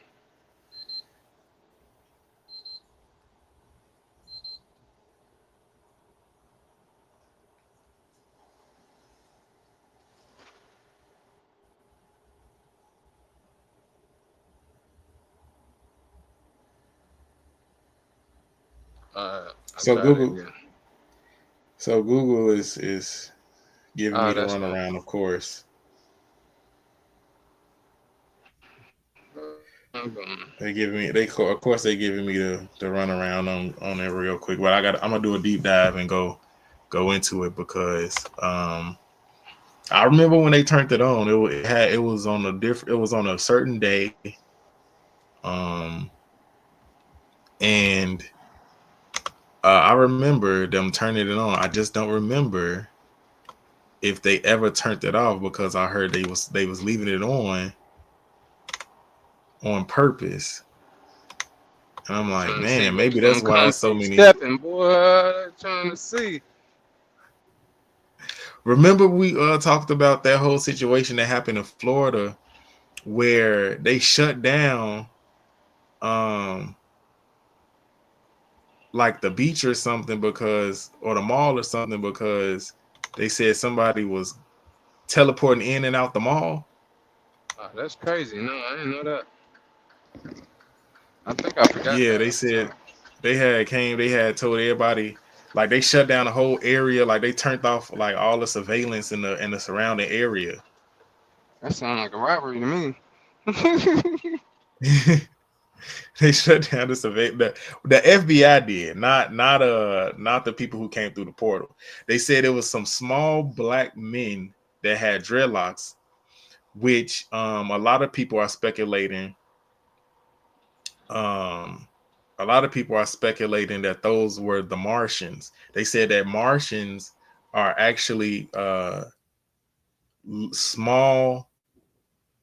So Google is giving me the runaround, of course. They giving me they giving me the runaround on it real quick. But I'm gonna do a deep dive and go into it because I remember when they turned it on. It was on a certain day, and I remember them turning it on. I just don't remember if they ever turned it off because I heard they was leaving it on purpose. And I'm like, man, maybe that's why so many. Stepping, boy, trying to see. Remember we talked about that whole situation that happened in Florida where they shut down like the beach or something or the mall or something because they said somebody was teleporting in and out the mall. Oh, that's crazy. No, I didn't know that. I think I forgot. Yeah, they said they had told everybody, like they shut down the whole area, like they turned off like all the surveillance in the surrounding area. That sounds like a robbery to me. They shut down the surveillance. The FBI did, not the people who came through the portal. They said it was some small black men that had dreadlocks, which a lot of people are speculating. A lot of people are speculating that those were the Martians. They said that Martians are actually small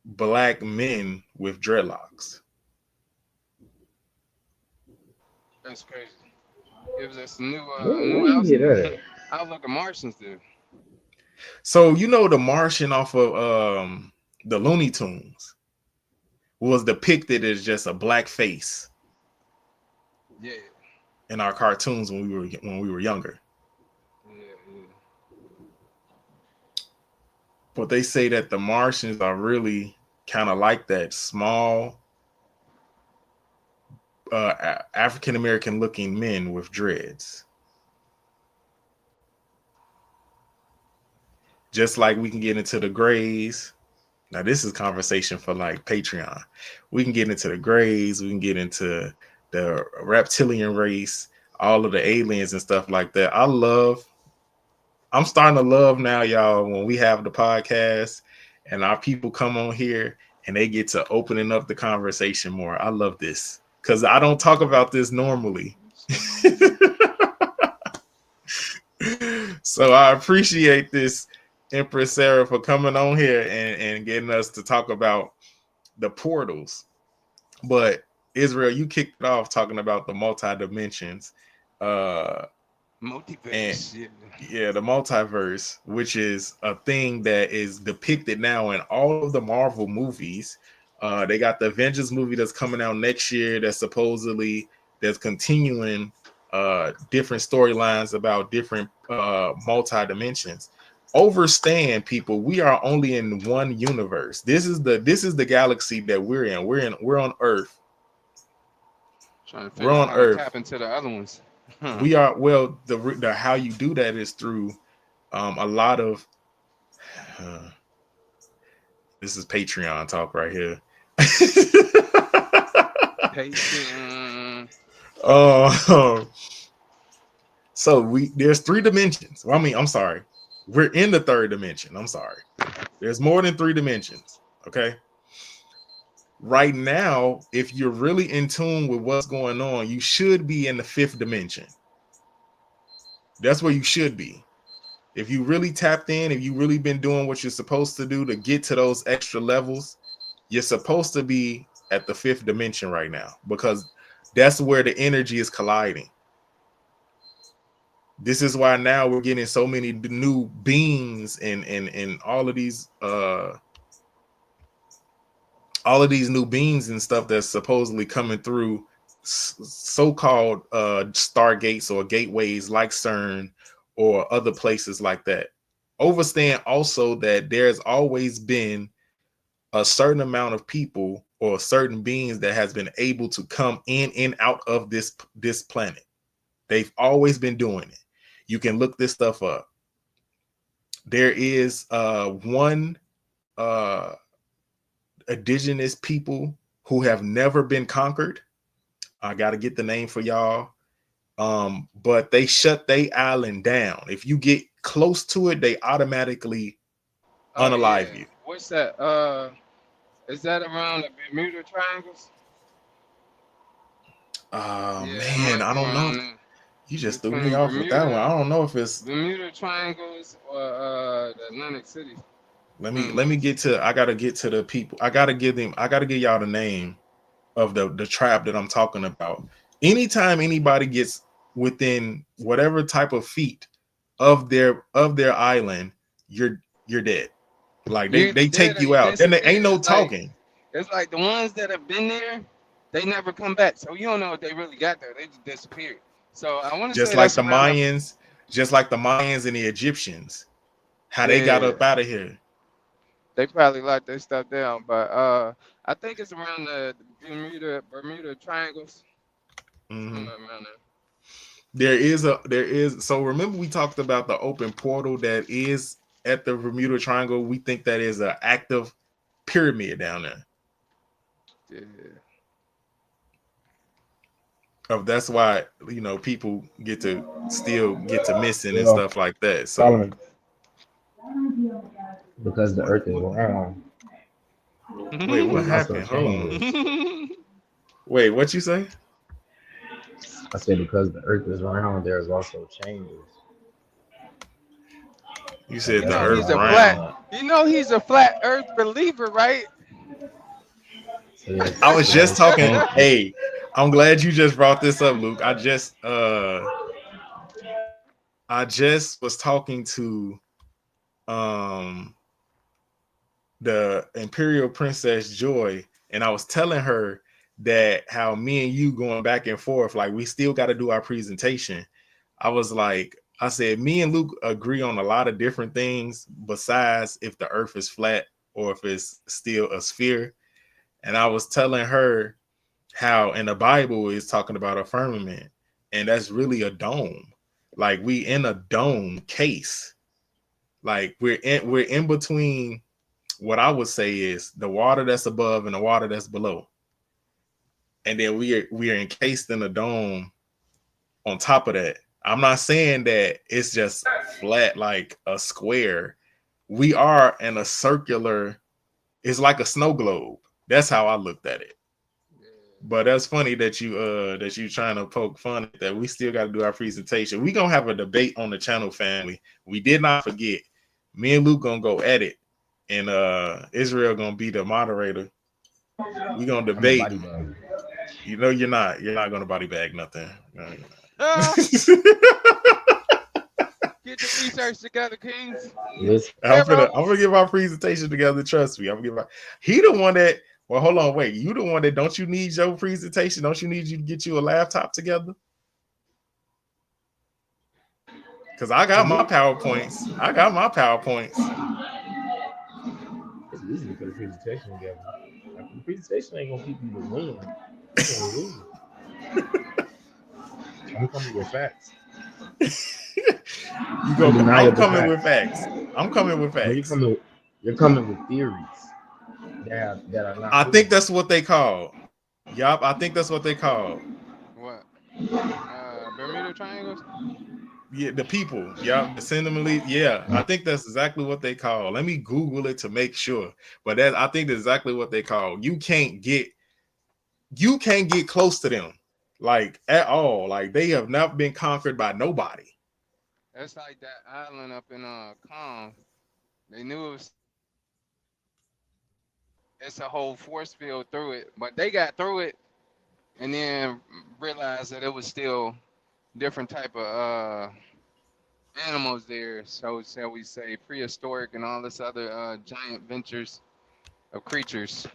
black men with dreadlocks. That's crazy. Gives us a new outlook of Martians, dude. So you know the Martian off of the Looney Tunes was depicted as just a black face. Yeah. In our cartoons when we were younger. Yeah. But they say that the Martians are really kind of like that small African American looking men with dreads. Just like we can get into the Greys. Now this is conversation for like Patreon. We can get into the Greys, we can get into the reptilian race, all of the aliens and stuff like that. I'm starting to love now, y'all, when we have the podcast and our people come on here and they get to opening up the conversation more. I love this because I don't talk about this normally. So I appreciate this, Empress Sarah, for coming on here and getting us to talk about the portals. But Israel, you kicked it off talking about the multi-dimensions. uh and Multiverse. Yeah. yeah, the multiverse, which is a thing that is depicted now in all of the Marvel movies. They got the Avengers movie that's coming out next year that's supposedly that's continuing different storylines about different multi dimensions. Overstand, people, we are only in one universe. This is the galaxy that we're in. We're on Earth. Trying to We're figure out on how to Earth. tap into the other ones. We are, well, the how you do that is through a lot of uh, this is Patreon talk right here. Patreon. uh, so there's three dimensions. Well, I mean, I'm sorry. We're in the third dimension. I'm sorry. There's more than three dimensions. Okay. Right now, if you're really in tune with what's going on, you should be in the fifth dimension. That's where you should be. If you really tapped in, if you really been doing what you're supposed to do to get to those extra levels, you're supposed to be at the fifth dimension right now, because that's where the energy is colliding. This is why now we're getting so many new beings and all of these new beings and stuff that's supposedly coming through so-called stargates or gateways like CERN or other places like that. Understand also that there's always been a certain amount of people or certain beings that has been able to come in and out of this planet. They've always been doing it. You can look this stuff up. There is one indigenous people who have never been conquered. I got to get the name for y'all. But they shut their island down. If you get close to it, they automatically Oh unalive yeah. you. What's that? Is that around the Bermuda Triangles? Yeah, it Man, might I be don't know. around there. You just threw me Between off with that one. I don't know if it's. Bermuda Triangles or the Atlantic City. Let me get to. I gotta get to the people. I gotta give y'all the name of the tribe that I'm talking about. Anytime anybody gets within whatever type of feet of their island, you're dead. Like You they dead take or you you out. Then there disappear. ain't no talking. It's like the ones that have been there, they never come back. So you don't know if they really got there. They just disappeared. So I want to Just say like that's the around the Mayans, just like the Mayans and the Egyptians, how they got yeah. up out of here. They probably locked their stuff down, but I think it's around the Bermuda Triangles, Mhm. somewhere around there. There is. So remember we talked about the open portal that is at the Bermuda Triangle. We think that is an active pyramid down there. Yeah. That's why people still get to missing and Well, stuff like that. So Solomon, because the earth is round, wait, what there's also happened? Hold on. changes. Wait, what you say? I said because the earth is round, there's also changes. You And said You that's the know what's Earth he's a happening flat. round. now. You know he's a flat Earth believer, right? So yes, I was so just there's talking. changes. Hey, I'm glad you just brought this up, Luke. I just was talking to um the Imperial Princess Joy, and I was telling her that how me and you going back and forth, like we still got to do our presentation. I said, me and Luke agree on a lot of different things besides if the earth is flat or if it's still a sphere. And I was telling her how in the Bible is talking about a firmament, and that's really a dome. Like we in a dome case. Like we're in between what I would say is the water that's above and the water that's below. And then we are encased in a dome on top of that. I'm not saying that it's just flat like a square. We are in a circular, it's like a snow globe. That's how I looked at it. But that's funny that you trying to poke fun at that. We still got to do our presentation. We gonna have a debate on the channel, family. We did not forget. Me and Luke gonna go at it, and Israel gonna be the moderator. We gonna I'm a debate. body bag. You're not gonna body bag nothing. Get the research together, Kings. Listen, I'm Pharaohs. gonna get my presentation together. Trust me. I'm gonna get my. He the one that. Well, hold on, wait. You the one that don't you need your presentation? Don't you need you to get you a laptop together? Because I got my PowerPoints. it's easy to put a presentation together. Like, the presentation ain't gonna keep you to win. You're gonna lose. I'm coming with facts. I'm coming Undeniable with facts. I'm coming with No, facts. you're coming with theories that are not I proven. think that's what they call. Yup, I think that's what they call. What? Bermuda Triangles? Yeah, the people. Yup, the cinnamon. Yeah, I think that's exactly what they call. Let me Google it to make sure. But I think that's exactly what they call. You can't get close to them, like at all. Like they have not been conquered by nobody. That's like that island up in Calm. They knew it was. It's a whole force field through it, but they got through it and then realized that it was still different type of animals there. So shall we say prehistoric and all this other giant ventures of creatures.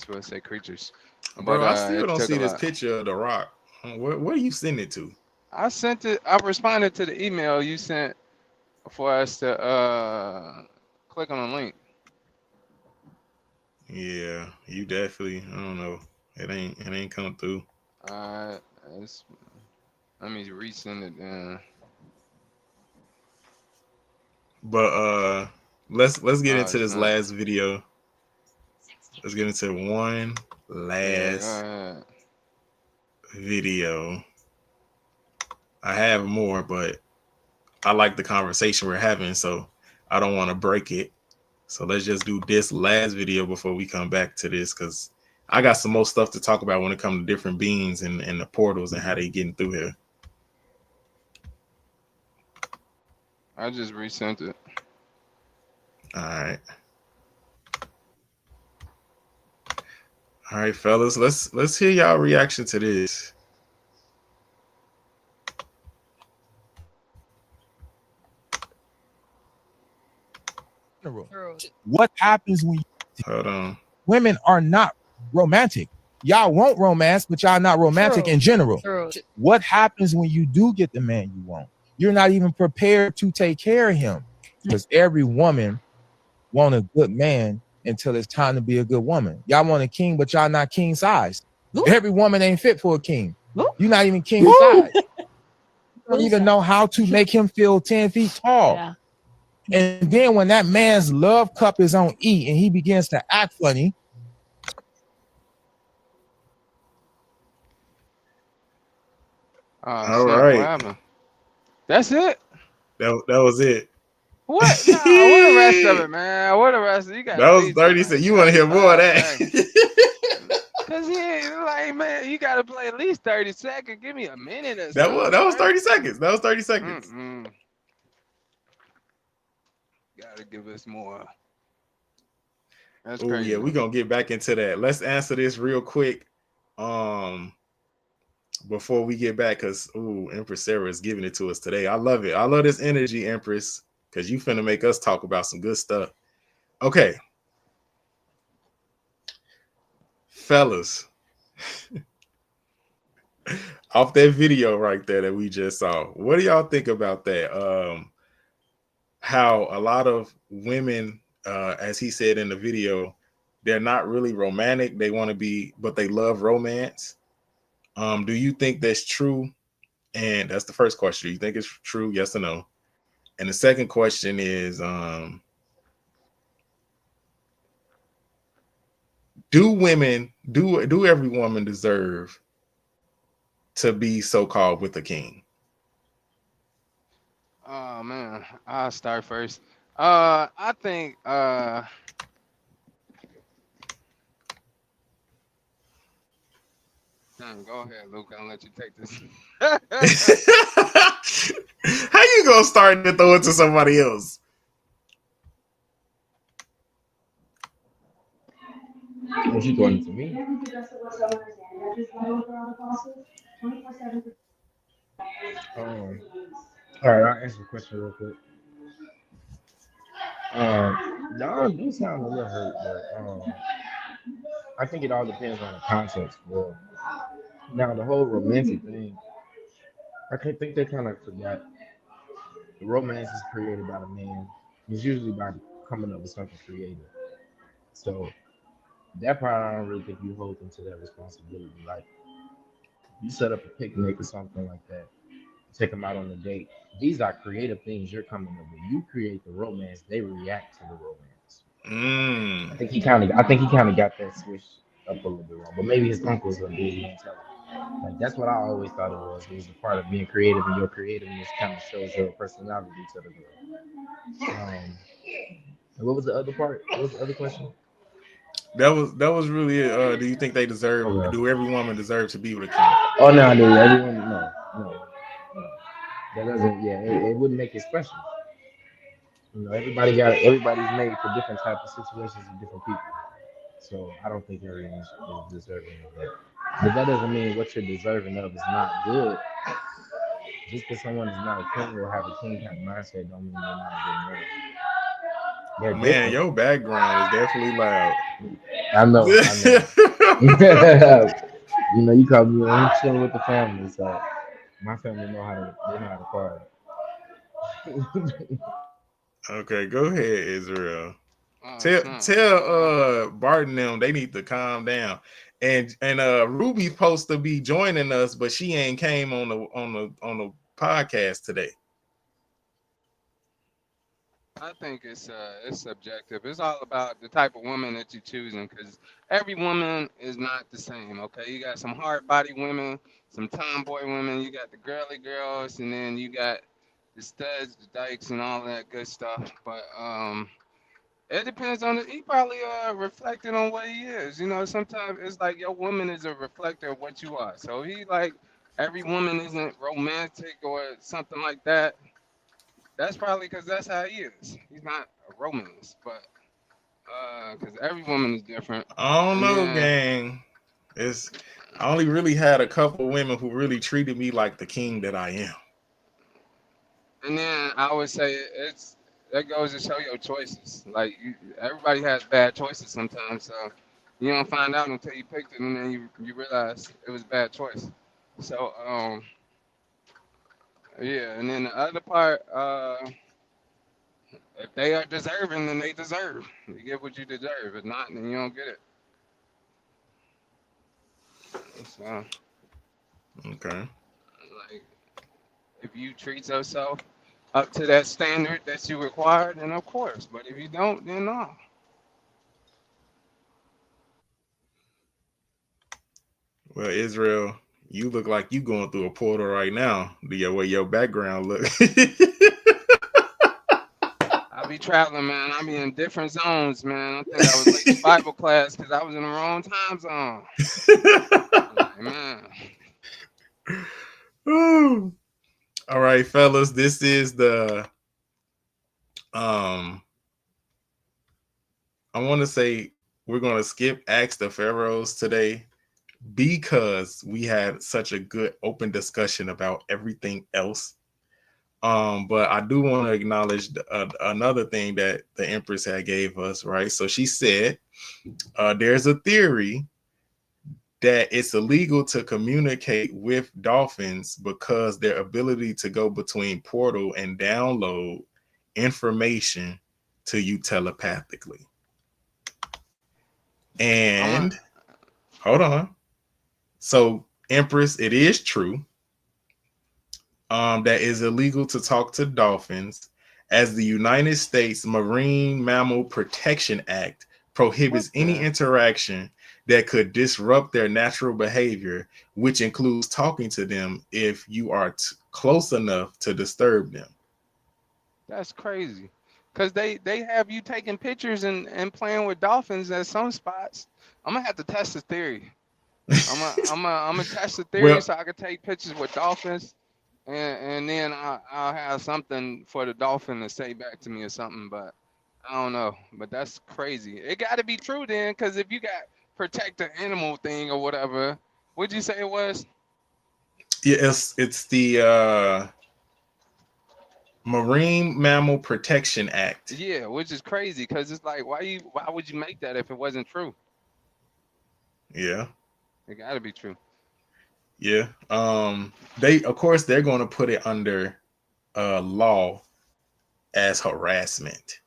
We'll say creatures. Bro, But I still it don't took see a this lot. picture of the rock. Where you send it to? I sent it. I responded to the email you sent for us to click on the link. Yeah, you definitely. I don't know. It ain't come through. It's, let me resend it. But let's get into It's this not. last video. Let's get into one Yeah, last video. I have more, but I like the conversation we're having, so I don't want to break it. So let's just do this last video before we come back to this, because I got some more stuff to talk about when it comes to different beings and the portals and how they getting through here. I just resent it. All right, fellas. Let's hear y'all reaction to this. What happens when Hold on. women are not romantic? Y'all want romance, but y'all not romantic in general. What happens when you do get the man you want? You're not even prepared to take care of him, because every woman want a good man until it's time to be a good woman. Y'all want a king, but y'all not king size. Every woman ain't fit for a king. You're not even king size. You don't even know how to make him feel 10 feet tall. Yeah. And then when that man's love cup is on E and he begins to act funny, all right. What happened? That's it? That was it. What? No, what the rest of it, man? What the rest of it? You got that was 30 seconds. You want to hear more of that? Because like, man, you got to play at least 30 seconds. Give me a minute or that was 30 seconds. That was 30 seconds. Got to give us more. That's crazy. Yeah, we're going to get back into that. Let's answer this real quick before we get back, because, Empress Sarah is giving it to us today. I love it. I love this energy, Empress, because you finna make us talk about some good stuff. Okay. Fellas, off that video right there that we just saw, what do y'all think about that? How a lot of women, as he said in the video, they're not really romantic. They want to be, but they love romance. Do you think that's true? And that's the first question. Do you think it's true? Yes or no? And the second question is, do every woman deserve to be so-called with a king? Oh man, I'll start first. I think go ahead, Luke. I'll let you take this. How you gonna start to throw it to somebody else? What you throwing it to me? All right, I'll answer the question real quick. Y'all do sound a little hurt, but I think it all depends on the context. Well, now the whole romantic thing, I can't think they kind of forgot. The romance is created by the man. It's usually by coming up with something creative. So that part, I don't really think you hold them to that responsibility. Like you set up a picnic or something like that, take them out on a date. These are creative things you're coming up with. You create the romance, they react to the romance. Mm. I think he kind of got that switched up a little bit wrong, but maybe his uncles are being intelligent. Like that's what I always thought it was. It was a part of being creative, and your creativeness kind of shows your personality to the girl. And what was the other part? What was the other question? That was really it. Do you think they deserve? Okay. Do every woman deserve to be with a king? Oh no, dude, everyone, no. That doesn't. Yeah, it wouldn't make it special. Everybody's made for different types of situations and different people. So I don't think everyone is deserving of that. But that doesn't mean what you're deserving of is not good. Just because someone is not a king or have a king kind of mindset, don't mean they're not a good man. They're Man, different. your background is definitely loud. I know. You call me I'm chilling with the family, so my family know how to party. Okay, go ahead, Israel. Oh, Tell snap. tell Barton them they need to calm down. And Ruby's supposed to be joining us, but she ain't came on the podcast today. I think it's subjective. It's all about the type of woman that you're choosing, because every woman is not the same. Okay, you got some hard body women, some tomboy women, you got the girly girls, and then you got the studs, the dykes, and all that good stuff. But it depends on he probably reflected on what he is. You know, sometimes it's like your woman is a reflector of what you are. So he like every woman isn't romantic or something like that. That's probably because that's how he is. He's not a romance, but because every woman is different. I don't And know, then gang. It's I only really had a couple women who really treated me like the king that I am. I would say that goes to show your choices. Like everybody has bad choices sometimes, so you don't find out until you picked it, and then you realize it was a bad choice. So yeah, and then the other part, if they are deserving, then they deserve. You get what you deserve. If not, then you don't get it. So Okay. like if you treat yourself up to that standard that you require, then of course. But if you don't, then no. Well, Israel, you look like you going through a portal right now. The way your background look. I be traveling, man. I be in different zones, man. I think I was late to Bible class because I was in the wrong time zone. Like, man. Ooh. All right, fellas. This is the I want to say we're gonna skip Ask the Pharaohs today because we had such a good open discussion about everything else. But I do want to acknowledge another thing that the Empress had gave us, right? So she said there's a theory that it's illegal to communicate with dolphins because their ability to go between portal and download information to you telepathically. And hold on. So, Empress, it is true that is illegal to talk to dolphins, as the United States Marine Mammal Protection Act prohibits any interaction that could disrupt their natural behavior, which includes talking to them if you are close enough to disturb them. That's crazy. Cause they have you taking pictures and playing with dolphins at some spots. I'm gonna have to test the theory. I'm gonna test the theory Well, so I can take pictures with dolphins, and then I'll have something for the dolphin to say back to me or something. But I don't know. But that's crazy. It got to be true then, cause if you got protect the animal thing or whatever, what'd you say it was? Yeah, it's the Marine Mammal Protection Act. Yeah, which is crazy because it's like, why would you make that if it wasn't true? Yeah. It got to be true. Yeah. They're going to put it under law as harassment.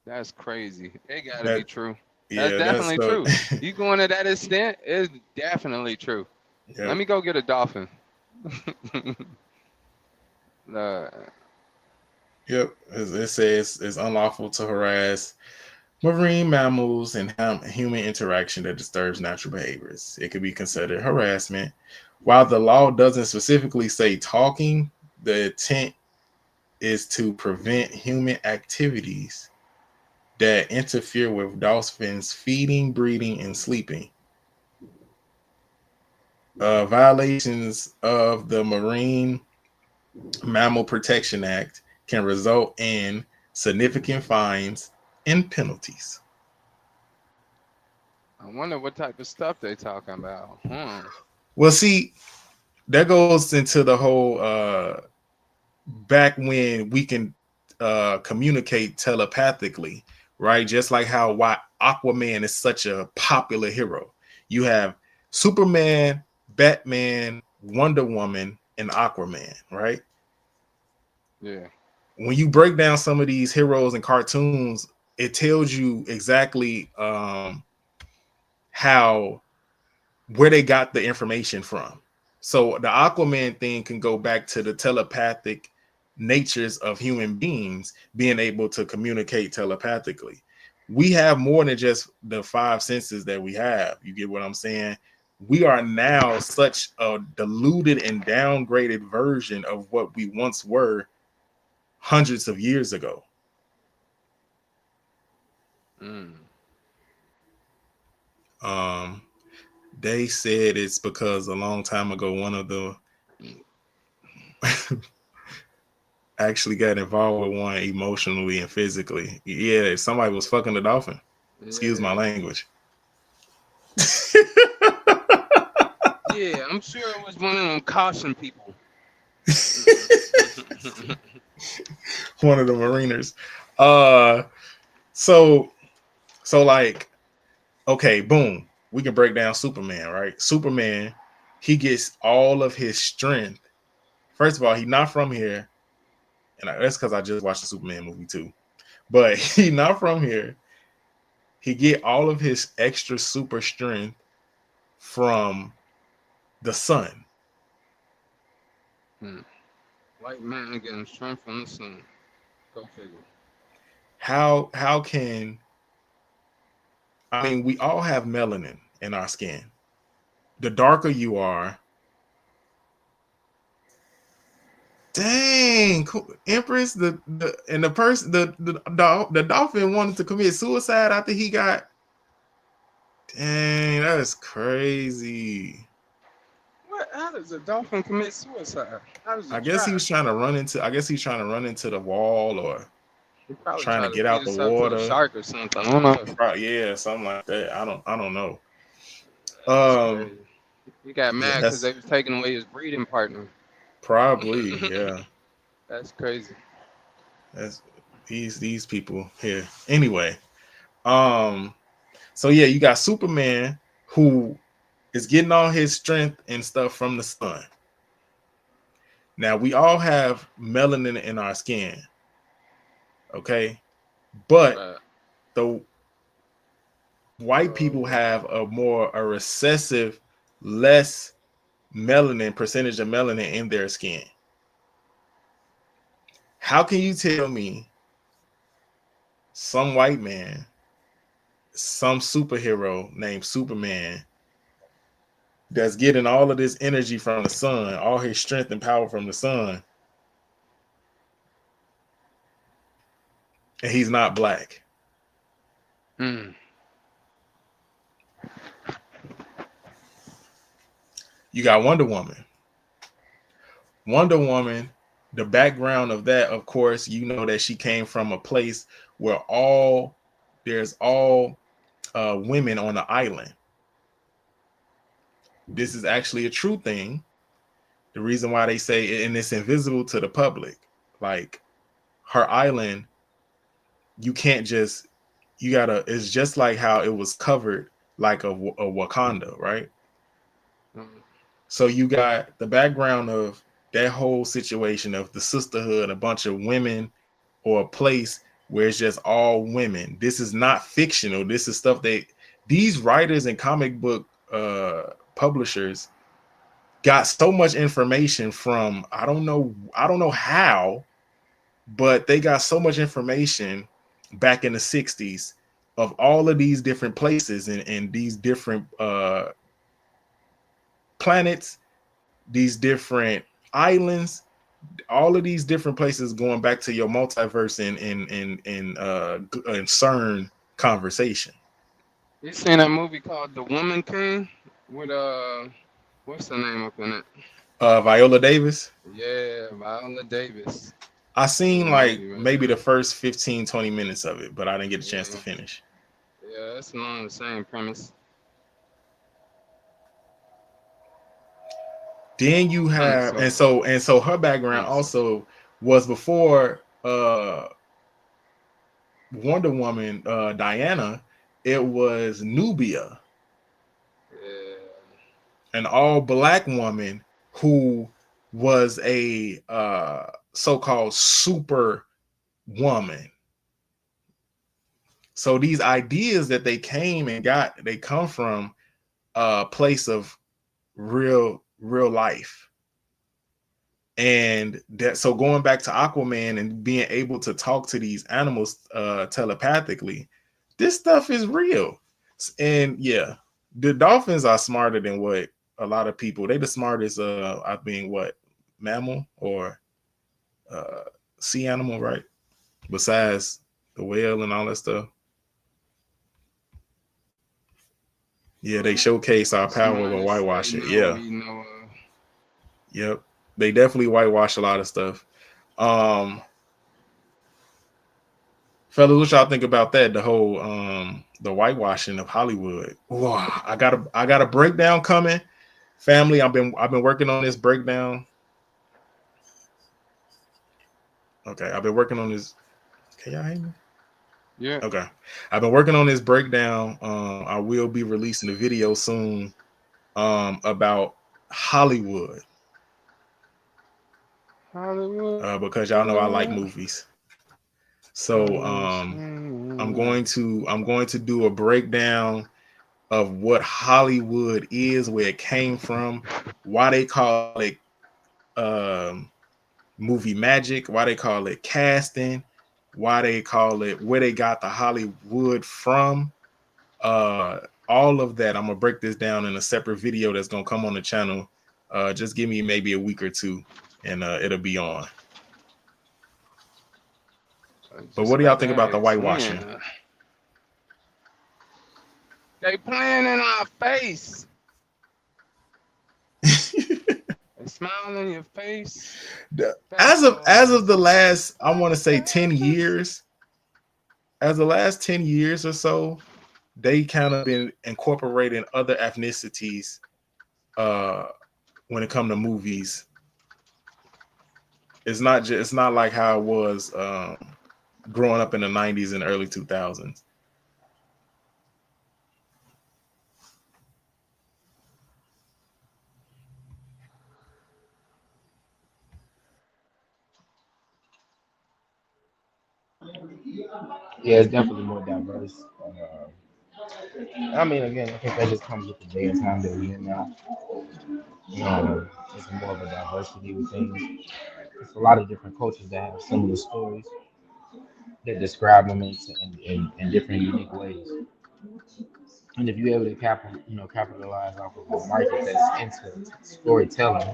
That's crazy. It got to be That true. That's yeah, that's definitely true. You going to that extent is definitely true. yeah. Let me go get a dolphin. uh, Yep. It says it's unlawful to harass marine mammals and human interaction that disturbs natural behaviors. It could be considered harassment. While the law doesn't specifically say talking, the intent is to prevent human activities that interfere with dolphins feeding, breeding, and sleeping. Violations of the Marine Mammal Protection Act can result in significant fines and penalties. I wonder what type of stuff they talking about. Well, see, that goes into the whole back when we can communicate telepathically, right? Just like why Aquaman is such a popular hero. You have Superman, Batman, Wonder Woman, and Aquaman, right? Yeah. When you break down some of these heroes and cartoons, it tells you exactly where they got the information from. So the Aquaman thing can go back to the telepathic natures of human beings being able to communicate telepathically. We have more than just the five senses that we have. You get what I'm saying? We are now such a diluted and downgraded version of what we once were hundreds of years ago. They said it's because a long time ago one of the actually got involved with one emotionally and physically. Yeah, somebody was fucking the dolphin. Excuse my language. Yeah, I'm sure it was one of them caution people. One of the mariners. So like, okay, boom. We can break down Superman, right? Superman, he gets all of his strength. First of all, he's not from here. And that's because I just watched the Superman movie too. But he's not from here. He get all of his extra super strength from the sun. White man getting strength from the sun. Go figure. How can, I mean, we all have melanin in our skin. The darker you are, dang, Empress, the person, the dolphin wanted to commit suicide after he got. Dang, that is crazy. What? How does a dolphin commit suicide? How does it I guess try? he was trying to run into. I guess he's trying to run into the wall or He probably trying to tried get feed out the himself to a water. shark or something. I don't know. Yeah, something like that. I don't know. He got mad because they was taking away his breeding partner. Probably, yeah. That's crazy. That's these people here. Anyway, so yeah, you got Superman who is getting all his strength and stuff from the sun. Now we all have melanin in our skin. Okay, but the white people have a recessive, less melanin percentage of melanin in their skin. How can you tell me some white man, some superhero named Superman, that's getting all of this energy from the sun, all his strength and power from the sun, and he's not black? You got Wonder Woman. Wonder Woman, the background of that, of course, you know that she came from a place where there's all women on the island. This is actually a true thing. The reason why they say, and it's invisible to the public, like her island, you can't just, you gotta, it's just like how it was covered like a Wakanda, right? Mm. So you got the background of that whole situation of the sisterhood, a bunch of women, or a place where it's just all women. This is not fictional. This is stuff these writers and comic book publishers got so much information from, I don't know how, but they got so much information back in the 60s of all of these different places and these different planets, these different islands, all of these different places, going back to your multiverse and CERN conversation. You seen that movie called The Woman King with what's the name up in it? Viola Davis. Yeah, Viola Davis. I seen Good like movie right maybe there. the first 15-20 minutes of it, but I didn't get a chance to Yeah, finish. yeah, it's along the same premise. Then you have, and Unassuming. so her background Unassuming. also was before Wonder Woman, Diana. It was Nubia, Yeah. an all black woman who was a so-called super woman. So these ideas that they came and got, they come from a place of real life. And that, so going back to Aquaman and being able to talk to these animals telepathically, this stuff is real. And yeah, the dolphins are smarter than what a lot of people, they the smartest I mean, what, mammal or sea animal, right? Besides the whale and all that stuff. Yeah, they showcase our power but Smartest that whitewash it. know Yeah. we know of. Yep. They definitely whitewash a lot of stuff. Fellas, what y'all think about that? The whole the whitewashing of Hollywood. Wow, I got a breakdown coming. Family, I've been working on this breakdown. Okay, I've been working on this. Can y'all hear me? Yeah. Okay. I've been working on this breakdown. I will be releasing a video soon about Hollywood. Hollywood. Because y'all know I like movies. So I'm going to do a breakdown of what Hollywood is, where it came from, why they call it movie magic, why they call it casting, why they call it, where they got the Hollywood from. All of that. I'm gonna break this down in a separate video that's gonna come on the channel. Just give me maybe a week or two and it'll be on. But what do y'all think about the whitewashing? They playing in our face. They smile in your face. As of the last, I want to say 10 years, as the last 10 years or so, they kind of been incorporating other ethnicities when it comes to movies. It's not like how it was growing up in the 90s and early 2000s. Yeah, it's definitely more diverse. I mean, again, I think that just comes with the day and time that we're in now. It's more of a diversity with things. It's a lot of different cultures that have similar stories that describe them in different unique ways. And if you're able to capitalize off of a market that's into storytelling,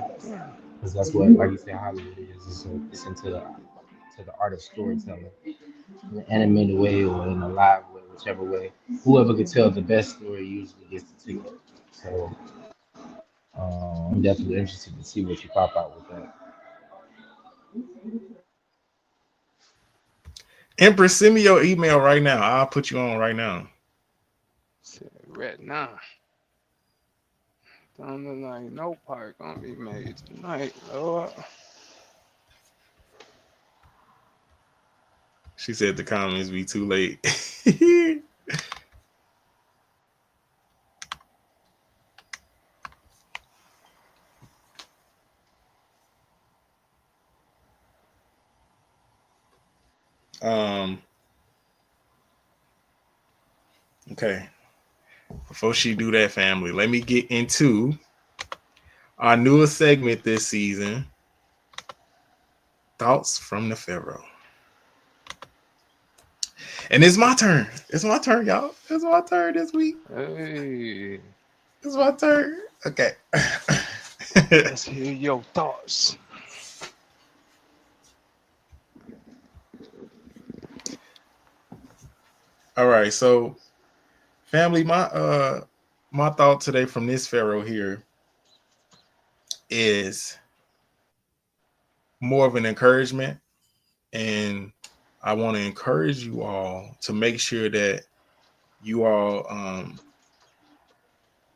because that's what, like you said, Hollywood is. It's into the art of storytelling, in an animated way or in a live way, whichever way. Whoever can tell the best story usually gets the ticket. So I'm definitely interested to see what you pop out with that. Empress, send me your email right now. I'll put you on right now. Right now. Don't look like no part gonna be made tonight, Lord. She said the comments be too late. Okay. Before she do that, family, let me get into our newest segment this season. Thoughts from the Pharaoh. And it's my turn. It's my turn, y'all. It's my turn this week. Hey, It's my turn. Okay. let's hear your thoughts. All right. So, family, my thought today from this Pharaoh here is more of an encouragement. And I want to encourage you all to make sure that you all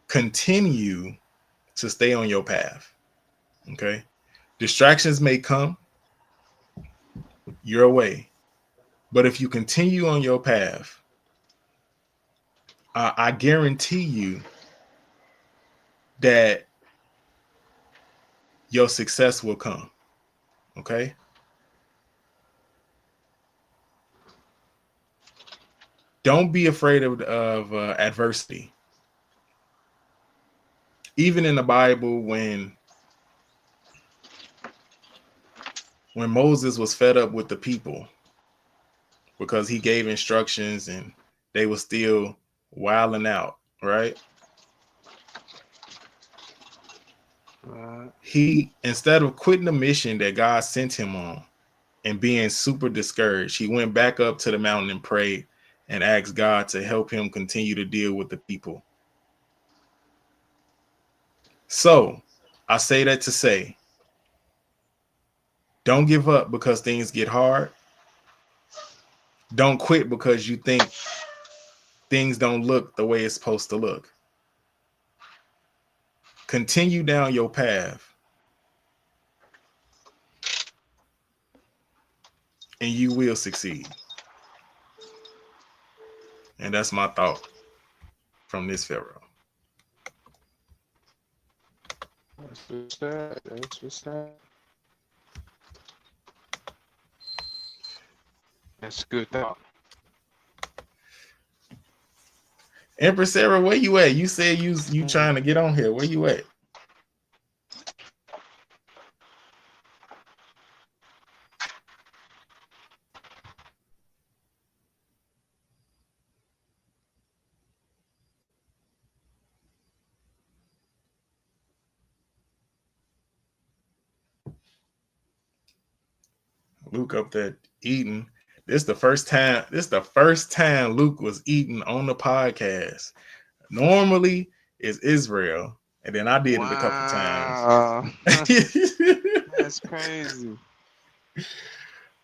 continue to stay on your path. Okay. Distractions may come your way, but if you continue on your path, I guarantee you that your success will come. Okay. Don't be afraid of adversity. Even in the Bible, when Moses was fed up with the people because he gave instructions and they were still wilding out, right? He, instead of quitting the mission that God sent him on and being super discouraged, he went back up to the mountain and prayed and asked God to help him continue to deal with the people. So I say that to say, don't give up because things get hard. Don't quit because you think things don't look the way it's supposed to look. Continue down your path and you will succeed. And that's my thought from this Pharaoh. That's what's that. That's what's that. That's a good thought. Empress Sarah, where you at? You said you trying to get on here. Where you at? Luke up there eating. This the first time Luke was eating on the podcast. Normally it's Israel, and then I did it a couple times. Wow. That's crazy.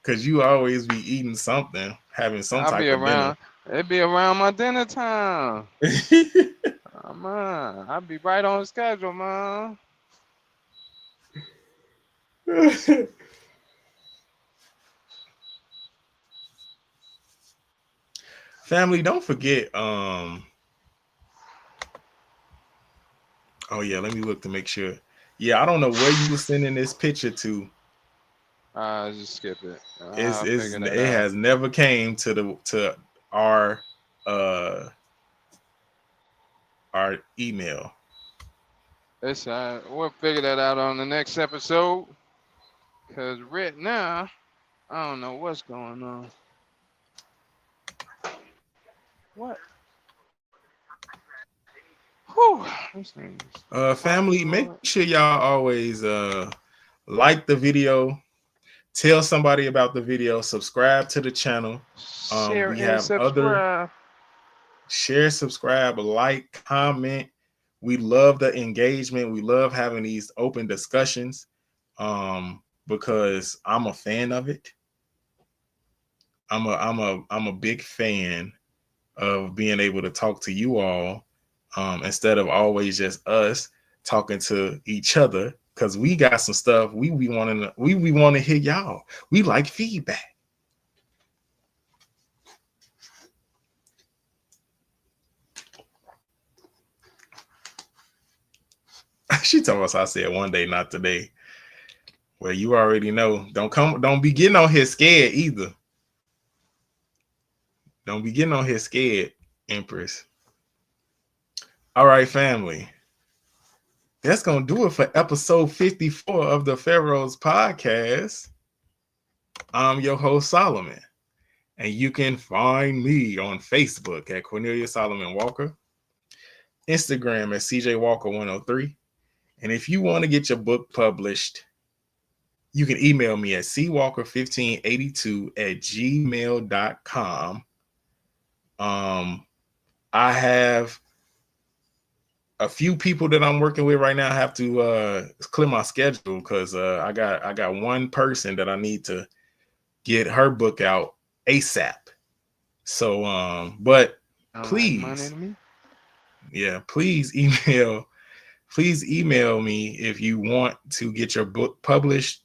Cause you always be eating something, having some type of dinner. It be around my dinner time. Man, I be right on schedule, man. Family, don't forget. Oh yeah, let me look to make sure. Yeah, I don't know where you were sending this picture to. Just skip it. It has never came to our email. It's we'll figure that out on the next episode. Cause right now, I don't know what's going on. What? Whew. Family, make sure y'all always like the video, tell somebody about the video, subscribe to the channel. Share we and have subscribe. Share, subscribe, like, comment. We love the engagement. We love having these open discussions because I'm a fan of it. I'm a big fan of being able to talk to you all instead of always just us talking to each other because we got some stuff we want to hear y'all. We like feedback. She told us I said one day, not today. Well, you already know. Don't be getting on here scared either. Don't be getting on here scared, Empress. All right, family. That's gonna do it for episode 54 of the Pharaohs Podcast. I'm your host, Solomon. And you can find me on Facebook at Cornelius Solomon Walker, Instagram at CJ Walker 103. And if you want to get your book published, you can email me at cwalker1582@gmail.com. I have a few people that I'm working with right now. I have to clear my schedule because I got one person that I need to get her book out ASAP. So but please, please email me if you want to get your book published.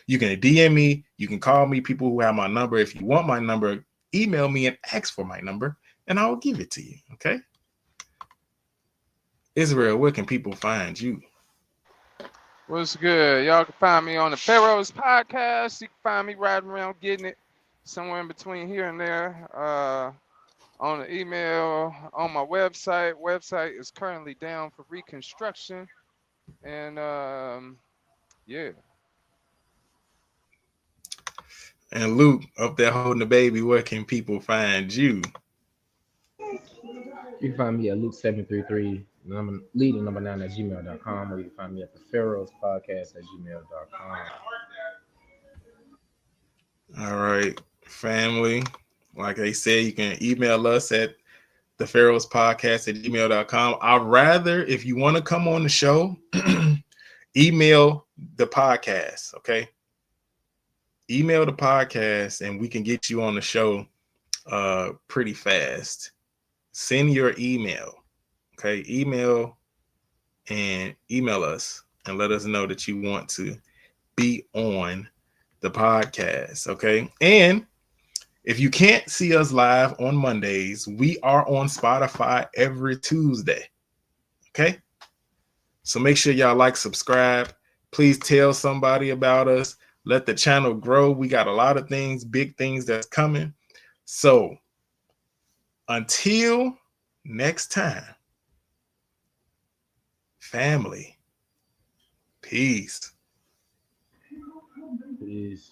You can DM me, you can call me, people who have my number. If you want my number, email me and ask for my number and I will give it to you. Okay. Israel, where can people find you? What's good? Y'all can find me on the Pharaohs Podcast. You can find me riding around getting it somewhere in between here and there. On the email, on my website. Website is currently down for reconstruction. And yeah. And Luke, up there holding the baby, where can people find you? You can find me at Luke733, leading number 9 at gmail.com, or you can find me at the Pharaohs Podcast at gmail.com. All right, family. Like I said, you can email us at the Pharaohs Podcast at gmail.com. I'd rather, if you want to come on the show, email the podcast. Okay. Email the podcast and we can get you on the show pretty fast. Send your email. Okay. Email us and let us know that you want to be on the podcast. Okay. And if you can't see us live on Mondays, we are on Spotify every Tuesday. Okay. So make sure y'all like, subscribe. Please tell somebody about us. Let the channel grow. We got a lot of things, big things that's coming. So until next time, family, peace. Peace.